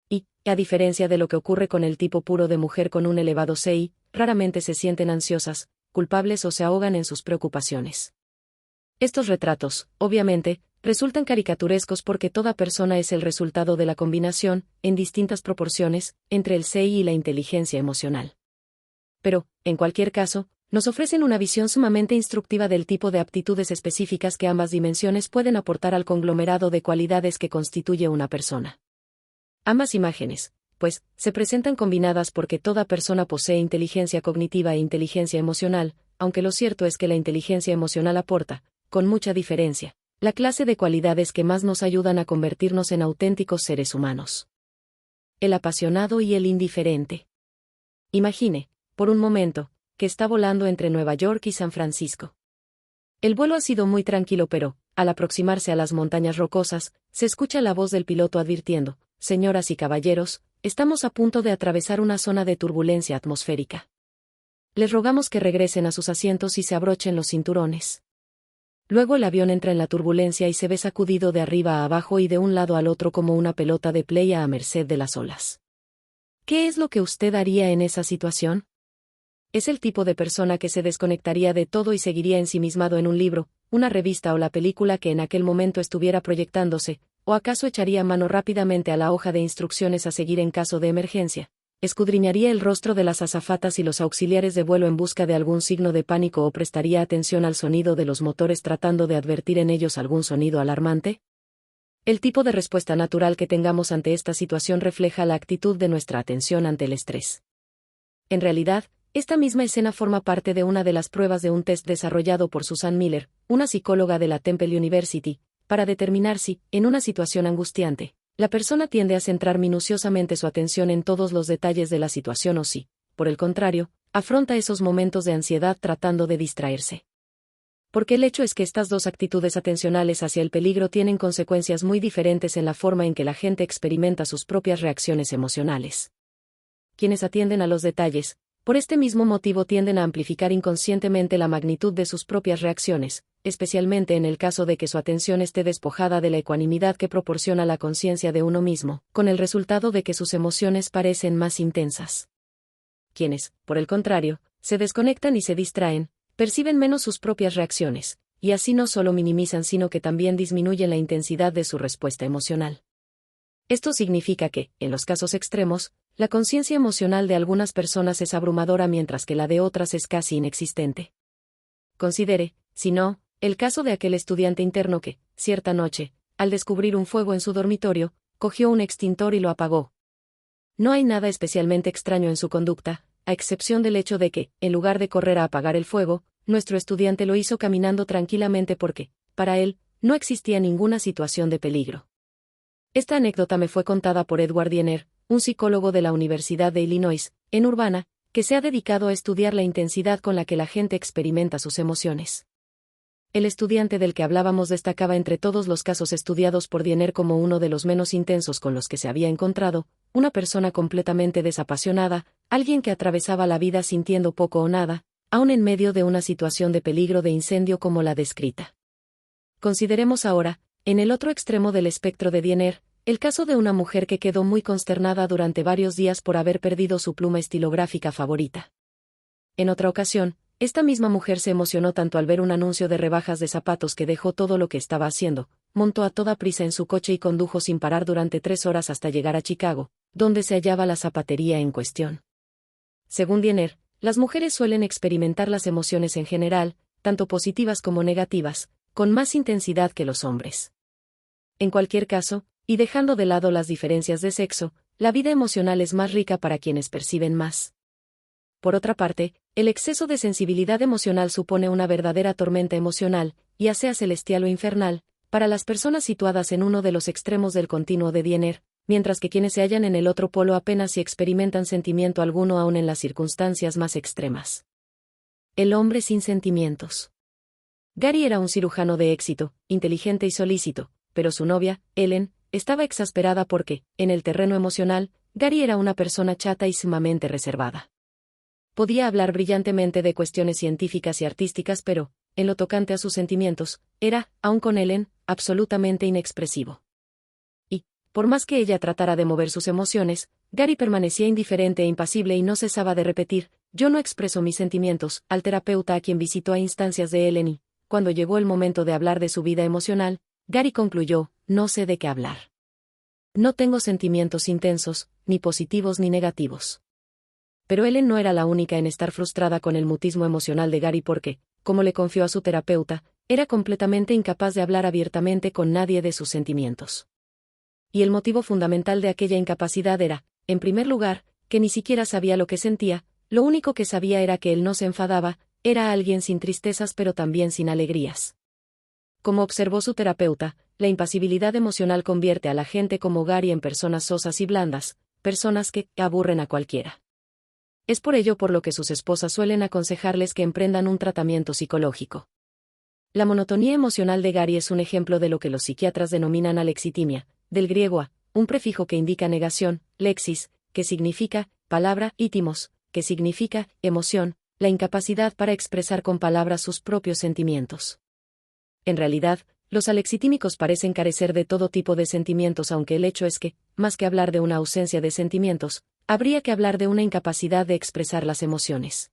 Y, a diferencia de lo que ocurre con el tipo puro de mujer con un elevado CI, raramente se sienten ansiosas, culpables o se ahogan en sus preocupaciones. Estos retratos, obviamente, resultan caricaturescos porque toda persona es el resultado de la combinación, en distintas proporciones, entre el CI y la inteligencia emocional. Pero, en cualquier caso, nos ofrecen una visión sumamente instructiva del tipo de aptitudes específicas que ambas dimensiones pueden aportar al conglomerado de cualidades que constituye una persona. Ambas imágenes, pues, se presentan combinadas porque toda persona posee inteligencia cognitiva e inteligencia emocional, aunque lo cierto es que la inteligencia emocional aporta, con mucha diferencia, La clase de cualidades que más nos ayudan a convertirnos en auténticos seres humanos. El apasionado y el indiferente. Imagine, por un momento, que está volando entre Nueva York y San Francisco. El vuelo ha sido muy tranquilo, pero, al aproximarse a las montañas rocosas, se escucha la voz del piloto advirtiendo: señoras y caballeros, estamos a punto de atravesar una zona de turbulencia atmosférica. Les rogamos que regresen a sus asientos y se abrochen los cinturones. Luego el avión entra en la turbulencia y se ve sacudido de arriba a abajo y de un lado al otro como una pelota de playa a merced de las olas. ¿Qué es lo que usted haría en esa situación? Es el tipo de persona que se desconectaría de todo y seguiría ensimismado en un libro, una revista o la película que en aquel momento estuviera proyectándose, o acaso echaría mano rápidamente a la hoja de instrucciones a seguir en caso de emergencia. Escudriñaría el rostro de las azafatas y los auxiliares de vuelo en busca de algún signo de pánico o prestaría atención al sonido de los motores tratando de advertir en ellos algún sonido alarmante. El tipo de respuesta natural que tengamos ante esta situación refleja la actitud de nuestra atención ante el estrés. En realidad, esta misma escena forma parte de una de las pruebas de un test desarrollado por Susan Miller, una psicóloga de la Temple University, para determinar si, en una situación angustiante, la persona tiende a centrar minuciosamente su atención en todos los detalles de la situación o si, por el contrario, afronta esos momentos de ansiedad tratando de distraerse. Porque el hecho es que estas dos actitudes atencionales hacia el peligro tienen consecuencias muy diferentes en la forma en que la gente experimenta sus propias reacciones emocionales. Quienes atienden a los detalles, por este mismo motivo tienden a amplificar inconscientemente la magnitud de sus propias reacciones, especialmente en el caso de que su atención esté despojada de la ecuanimidad que proporciona la conciencia de uno mismo, con el resultado de que sus emociones parecen más intensas. Quienes, por el contrario, se desconectan y se distraen, perciben menos sus propias reacciones, y así no solo minimizan sino que también disminuyen la intensidad de su respuesta emocional. Esto significa que, en los casos extremos, la conciencia emocional de algunas personas es abrumadora mientras que la de otras es casi inexistente. Considere, si no, el caso de aquel estudiante interno que, cierta noche, al descubrir un fuego en su dormitorio, cogió un extintor y lo apagó. No hay nada especialmente extraño en su conducta, a excepción del hecho de que, en lugar de correr a apagar el fuego, nuestro estudiante lo hizo caminando tranquilamente porque, para él, no existía ninguna situación de peligro. Esta anécdota me fue contada por Edward Diener, un psicólogo de la Universidad de Illinois, en Urbana, que se ha dedicado a estudiar la intensidad con la que la gente experimenta sus emociones. El estudiante del que hablábamos destacaba entre todos los casos estudiados por Diener como uno de los menos intensos con los que se había encontrado, una persona completamente desapasionada, alguien que atravesaba la vida sintiendo poco o nada, aun en medio de una situación de peligro de incendio como la descrita. Consideremos ahora, en el otro extremo del espectro de Diener, el caso de una mujer que quedó muy consternada durante varios días por haber perdido su pluma estilográfica favorita. En otra ocasión, esta misma mujer se emocionó tanto al ver un anuncio de rebajas de zapatos que dejó todo lo que estaba haciendo, montó a toda prisa en su coche y condujo sin parar durante 3 horas hasta llegar a Chicago, donde se hallaba la zapatería en cuestión. Según Diener, las mujeres suelen experimentar las emociones en general, tanto positivas como negativas, con más intensidad que los hombres. En cualquier caso, y dejando de lado las diferencias de sexo, la vida emocional es más rica para quienes perciben más. Por otra parte, el exceso de sensibilidad emocional supone una verdadera tormenta emocional, ya sea celestial o infernal, para las personas situadas en uno de los extremos del continuo de Diener, mientras que quienes se hallan en el otro polo apenas si experimentan sentimiento alguno aun en las circunstancias más extremas. El hombre sin sentimientos. Gary era un cirujano de éxito, inteligente y solícito, pero su novia, Ellen, estaba exasperada porque, en el terreno emocional, Gary era una persona chata y sumamente reservada. Podía hablar brillantemente de cuestiones científicas y artísticas, pero, en lo tocante a sus sentimientos, era, aun con Ellen, absolutamente inexpresivo. Y, por más que ella tratara de mover sus emociones, Gary permanecía indiferente e impasible y no cesaba de repetir: «Yo no expreso mis sentimientos», al terapeuta a quien visitó a instancias de Ellen y, cuando llegó el momento de hablar de su vida emocional, Gary concluyó: «No sé de qué hablar. No tengo sentimientos intensos, ni positivos ni negativos». Pero Ellen no era la única en estar frustrada con el mutismo emocional de Gary porque, como le confió a su terapeuta, era completamente incapaz de hablar abiertamente con nadie de sus sentimientos. Y el motivo fundamental de aquella incapacidad era, en primer lugar, que ni siquiera sabía lo que sentía, lo único que sabía era que él no se enfadaba, era alguien sin tristezas pero también sin alegrías. Como observó su terapeuta, la impasibilidad emocional convierte a la gente como Gary en personas sosas y blandas, personas que aburren a cualquiera. Es por ello por lo que sus esposas suelen aconsejarles que emprendan un tratamiento psicológico. La monotonía emocional de Gary es un ejemplo de lo que los psiquiatras denominan alexitimia, del griego a, un prefijo que indica negación, lexis, que significa palabra, y timos, que significa emoción, la incapacidad para expresar con palabras sus propios sentimientos. En realidad, los alexitímicos parecen carecer de todo tipo de sentimientos, aunque el hecho es que, más que hablar de una ausencia de sentimientos, habría que hablar de una incapacidad de expresar las emociones.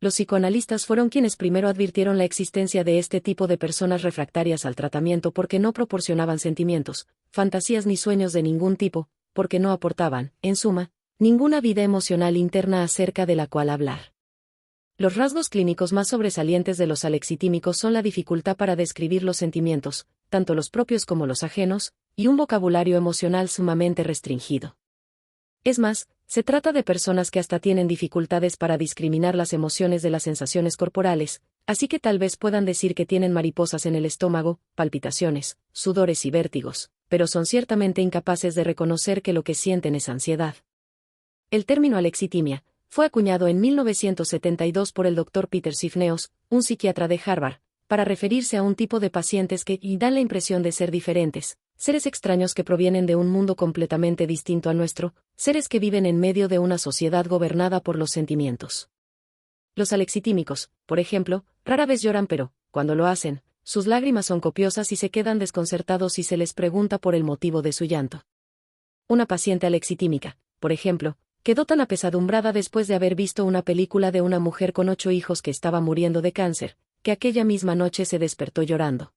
Los psicoanalistas fueron quienes primero advirtieron la existencia de este tipo de personas refractarias al tratamiento porque no proporcionaban sentimientos, fantasías ni sueños de ningún tipo, porque no aportaban, en suma, ninguna vida emocional interna acerca de la cual hablar. Los rasgos clínicos más sobresalientes de los alexitímicos son la dificultad para describir los sentimientos, tanto los propios como los ajenos, y un vocabulario emocional sumamente restringido. Es más, se trata de personas que hasta tienen dificultades para discriminar las emociones de las sensaciones corporales, así que tal vez puedan decir que tienen mariposas en el estómago, palpitaciones, sudores y vértigos, pero son ciertamente incapaces de reconocer que lo que sienten es ansiedad. El término alexitimia fue acuñado en 1972 por el Dr. Peter Sifneos, un psiquiatra de Harvard, para referirse a un tipo de pacientes que dan la impresión de ser diferentes, seres extraños que provienen de un mundo completamente distinto a nuestro, seres que viven en medio de una sociedad gobernada por los sentimientos. Los alexitímicos, por ejemplo, rara vez lloran, pero, cuando lo hacen, sus lágrimas son copiosas y se quedan desconcertados si se les pregunta por el motivo de su llanto. Una paciente alexitímica, por ejemplo, quedó tan apesadumbrada después de haber visto una película de una mujer con 8 hijos que estaba muriendo de cáncer, que aquella misma noche se despertó llorando.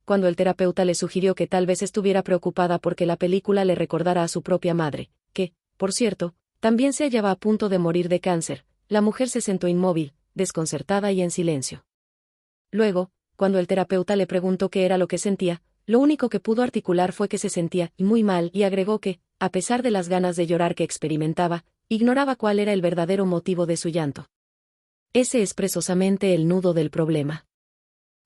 Cuando el terapeuta le sugirió que tal vez estuviera preocupada porque la película le recordara a su propia madre, que, por cierto, también se hallaba a punto de morir de cáncer, la mujer se sentó inmóvil, desconcertada y en silencio. Luego, cuando el terapeuta le preguntó qué era lo que sentía, lo único que pudo articular fue que se sentía muy mal y agregó que, a pesar de las ganas de llorar que experimentaba, ignoraba cuál era el verdadero motivo de su llanto. Ese es precisamente el nudo del problema.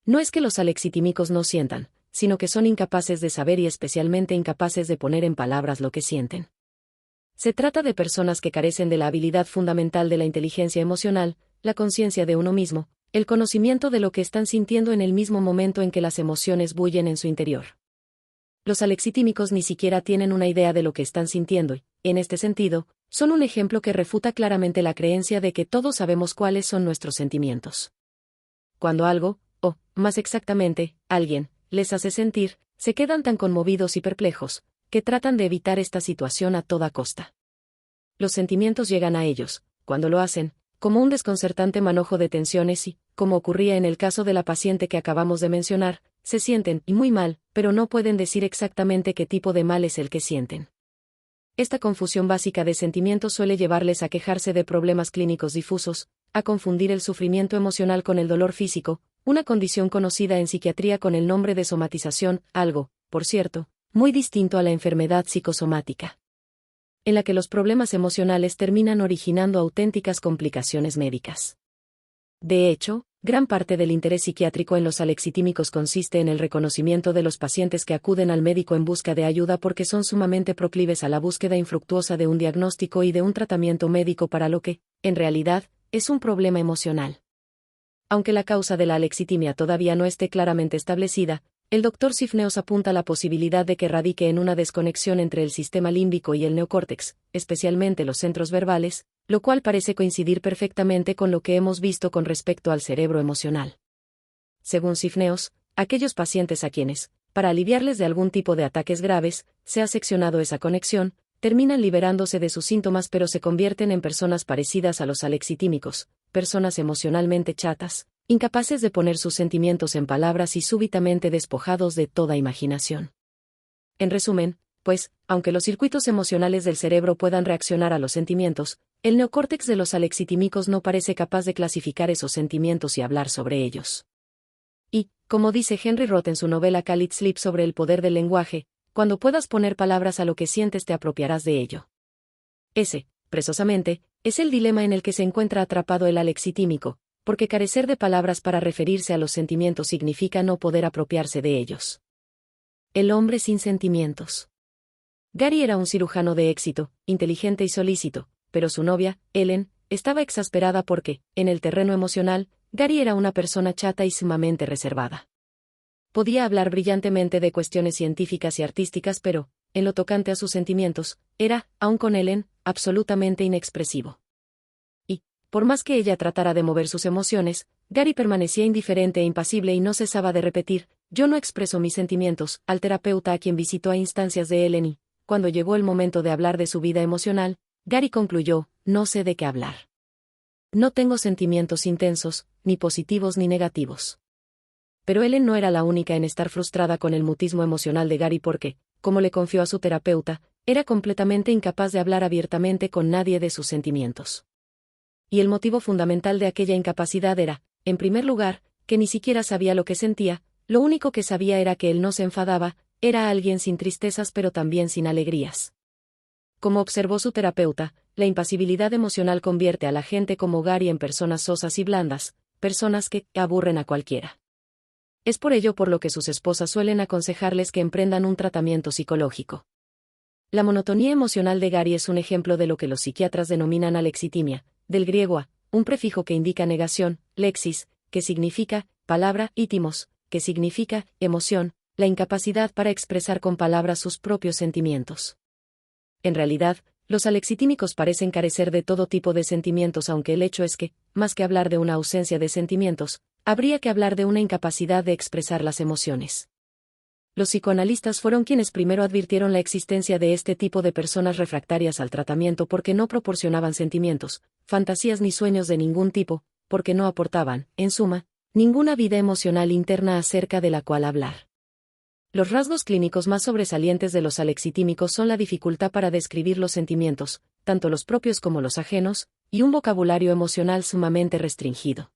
No es que los alexitímicos no sientan, sino que son incapaces de saber y especialmente incapaces de poner en palabras lo que sienten. Se trata de personas que carecen de la habilidad fundamental de la inteligencia emocional, la conciencia de uno mismo, el conocimiento de lo que están sintiendo en el mismo momento en que las emociones bullen en su interior. Los alexitímicos ni siquiera tienen una idea de lo que están sintiendo y, en este sentido, son un ejemplo que refuta claramente la creencia de que todos sabemos cuáles son nuestros sentimientos. Cuando algo, o, más exactamente, alguien, les hace sentir, se quedan tan conmovidos y perplejos, que tratan de evitar esta situación a toda costa. Los sentimientos llegan a ellos, cuando lo hacen, como un desconcertante manojo de tensiones y, como ocurría en el caso de la paciente que acabamos de mencionar, se sienten y muy mal, pero no pueden decir exactamente qué tipo de mal es el que sienten. Esta confusión básica de sentimientos suele llevarles a quejarse de problemas clínicos difusos, a confundir el sufrimiento emocional con el dolor físico, una condición conocida en psiquiatría con el nombre de somatización, algo, por cierto, muy distinto a la enfermedad psicosomática, en la que los problemas emocionales terminan originando auténticas complicaciones médicas. De hecho, gran parte del interés psiquiátrico en los alexitímicos consiste en el reconocimiento de los pacientes que acuden al médico en busca de ayuda porque son sumamente proclives a la búsqueda infructuosa de un diagnóstico y de un tratamiento médico para lo que, en realidad, es un problema emocional. Aunque la causa de la alexitimia todavía no esté claramente establecida, el Dr. Sifneos apunta a la posibilidad de que radique en una desconexión entre el sistema límbico y el neocórtex, especialmente los centros verbales, lo cual parece coincidir perfectamente con lo que hemos visto con respecto al cerebro emocional. Según Sifneos, aquellos pacientes a quienes, para aliviarles de algún tipo de ataques graves, se ha seccionado esa conexión, terminan liberándose de sus síntomas pero se convierten en personas parecidas a los alexitímicos, personas emocionalmente chatas, incapaces de poner sus sentimientos en palabras y súbitamente despojados de toda imaginación. En resumen, pues, aunque los circuitos emocionales del cerebro puedan reaccionar a los sentimientos, el neocórtex de los alexitímicos no parece capaz de clasificar esos sentimientos y hablar sobre ellos. Y, como dice Henry Roth en su novela Call It Sleep sobre el poder del lenguaje, cuando puedas poner palabras a lo que sientes te apropiarás de ello. Ese, precisamente, es el dilema en el que se encuentra atrapado el alexitímico, porque carecer de palabras para referirse a los sentimientos significa no poder apropiarse de ellos. El hombre sin sentimientos. Gary era un cirujano de éxito, inteligente y solícito, pero su novia, Ellen, estaba exasperada porque, en el terreno emocional, Gary era una persona chata y sumamente reservada. Podía hablar brillantemente de cuestiones científicas y artísticas, pero, en lo tocante a sus sentimientos, era, aun con Ellen, absolutamente inexpresivo. Y, por más que ella tratara de mover sus emociones, Gary permanecía indiferente e impasible y no cesaba de repetir: «Yo no expreso mis sentimientos», al terapeuta a quien visitó a instancias de Ellen y, cuando llegó el momento de hablar de su vida emocional, Gary concluyó: «No sé de qué hablar. No tengo sentimientos intensos, ni positivos ni negativos». Pero Ellen no era la única en estar frustrada con el mutismo emocional de Gary porque, como le confió a su terapeuta, era completamente incapaz de hablar abiertamente con nadie de sus sentimientos. Y el motivo fundamental de aquella incapacidad era, en primer lugar, que ni siquiera sabía lo que sentía, lo único que sabía era que él no se enfadaba, era alguien sin tristezas pero también sin alegrías. Como observó su terapeuta, la impasibilidad emocional convierte a la gente como Gary en personas sosas y blandas, personas que aburren a cualquiera. Es por ello por lo que sus esposas suelen aconsejarles que emprendan un tratamiento psicológico. La monotonía emocional de Gary es un ejemplo de lo que los psiquiatras denominan alexitimia, del griego a, un prefijo que indica negación, lexis, que significa palabra, y timos, que significa emoción, la incapacidad para expresar con palabras sus propios sentimientos. En realidad, los alexitímicos parecen carecer de todo tipo de sentimientos, aunque el hecho es que, más que hablar de una ausencia de sentimientos, habría que hablar de una incapacidad de expresar las emociones. Los psicoanalistas fueron quienes primero advirtieron la existencia de este tipo de personas refractarias al tratamiento porque no proporcionaban sentimientos, fantasías ni sueños de ningún tipo, porque no aportaban, en suma, ninguna vida emocional interna acerca de la cual hablar. Los rasgos clínicos más sobresalientes de los alexitímicos son la dificultad para describir los sentimientos, tanto los propios como los ajenos, y un vocabulario emocional sumamente restringido.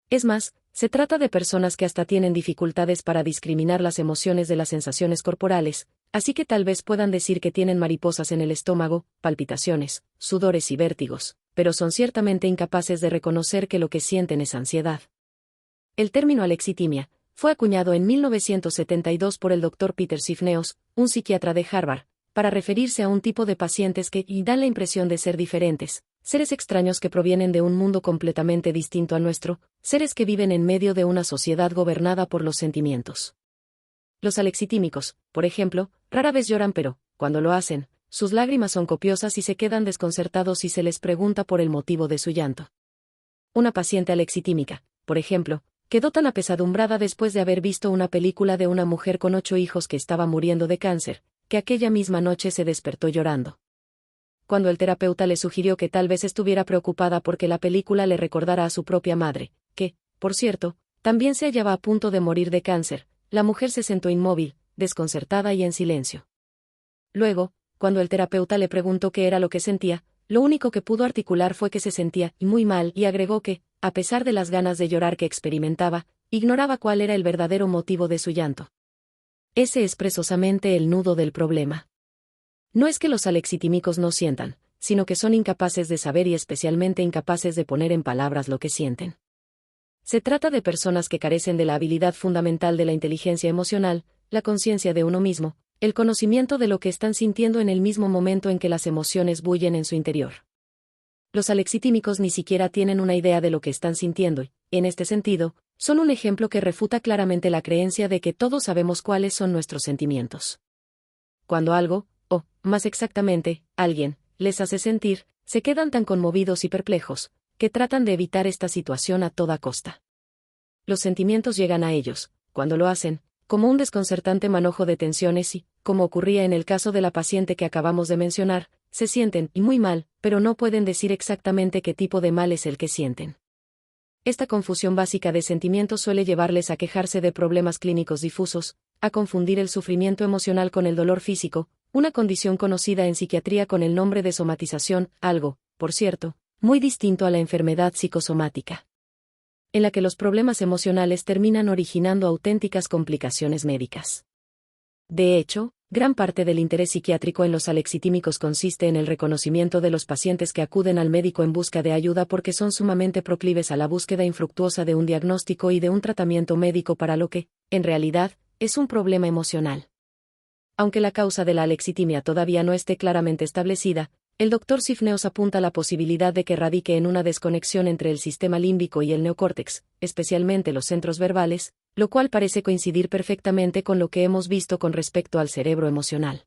Es más, se trata de personas que hasta tienen dificultades para discriminar las emociones de las sensaciones corporales, así que tal vez puedan decir que tienen mariposas en el estómago, palpitaciones, sudores y vértigos, pero son ciertamente incapaces de reconocer que lo que sienten es ansiedad. El término alexitimia fue acuñado en 1972 por el Dr. Peter Sifneos, un psiquiatra de Harvard, para referirse a un tipo de pacientes que dan la impresión de ser diferentes, seres extraños que provienen de un mundo completamente distinto a nuestro, seres que viven en medio de una sociedad gobernada por los sentimientos. Los alexitímicos, por ejemplo, rara vez lloran, pero, cuando lo hacen, sus lágrimas son copiosas y se quedan desconcertados si se les pregunta por el motivo de su llanto. Una paciente alexitímica, por ejemplo, quedó tan apesadumbrada después de haber visto una película de una mujer con 8 hijos que estaba muriendo de cáncer, que aquella misma noche se despertó llorando. Cuando el terapeuta le sugirió que tal vez estuviera preocupada porque la película le recordara a su propia madre, que, por cierto, también se hallaba a punto de morir de cáncer, la mujer se sentó inmóvil, desconcertada y en silencio. Luego, cuando el terapeuta le preguntó qué era lo que sentía, lo único que pudo articular fue que se sentía muy mal y agregó que, a pesar de las ganas de llorar que experimentaba, ignoraba cuál era el verdadero motivo de su llanto. Ese es precisamente el nudo del problema. No es que los alexitímicos no sientan, sino que son incapaces de saber y especialmente incapaces de poner en palabras lo que sienten. Se trata de personas que carecen de la habilidad fundamental de la inteligencia emocional, la conciencia de uno mismo, el conocimiento de lo que están sintiendo en el mismo momento en que las emociones bullen en su interior. Los alexitímicos ni siquiera tienen una idea de lo que están sintiendo y, en este sentido, son un ejemplo que refuta claramente la creencia de que todos sabemos cuáles son nuestros sentimientos. Cuando algo, o, más exactamente, alguien, les hace sentir, se quedan tan conmovidos y perplejos, que tratan de evitar esta situación a toda costa. Los sentimientos llegan a ellos, cuando lo hacen, como un desconcertante manojo de tensiones y, como ocurría en el caso de la paciente que acabamos de mencionar, se sienten muy mal, pero no pueden decir exactamente qué tipo de mal es el que sienten. Esta confusión básica de sentimientos suele llevarles a quejarse de problemas clínicos difusos, a confundir el sufrimiento emocional con el dolor físico, una condición conocida en psiquiatría con el nombre de somatización, algo, por cierto, muy distinto a la enfermedad psicosomática, en la que los problemas emocionales terminan originando auténticas complicaciones médicas. De hecho, Gran parte del interés psiquiátrico en los alexitímicos consiste en el reconocimiento de los pacientes que acuden al médico en busca de ayuda porque son sumamente proclives a la búsqueda infructuosa de un diagnóstico y de un tratamiento médico para lo que, en realidad, es un problema emocional. Aunque la causa de la alexitimia todavía no esté claramente establecida, el Dr. Sifneos apunta a la posibilidad de que radique en una desconexión entre el sistema límbico y el neocórtex, especialmente los centros verbales, lo cual parece coincidir perfectamente con lo que hemos visto con respecto al cerebro emocional.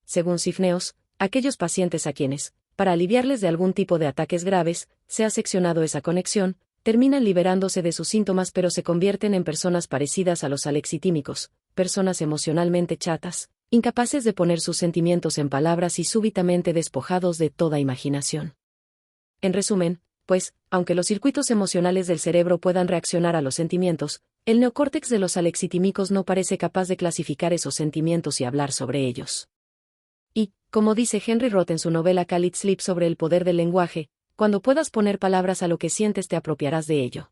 Según Sifneos, aquellos pacientes a quienes, para aliviarles de algún tipo de ataques graves, se ha seccionado esa conexión, terminan liberándose de sus síntomas pero se convierten en personas parecidas a los alexitímicos, personas emocionalmente chatas, incapaces de poner sus sentimientos en palabras y súbitamente despojados de toda imaginación. En resumen, pues, aunque los circuitos emocionales del cerebro puedan reaccionar a los sentimientos, el neocórtex de los alexitímicos no parece capaz de clasificar esos sentimientos y hablar sobre ellos. Y, como dice Henry Roth en su novela Call It Sleep sobre el poder del lenguaje, cuando puedas poner palabras a lo que sientes te apropiarás de ello.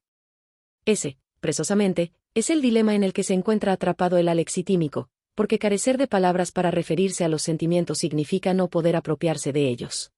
Ese, precisamente, es el dilema en el que se encuentra atrapado el alexitímico, porque carecer de palabras para referirse a los sentimientos significa no poder apropiarse de ellos.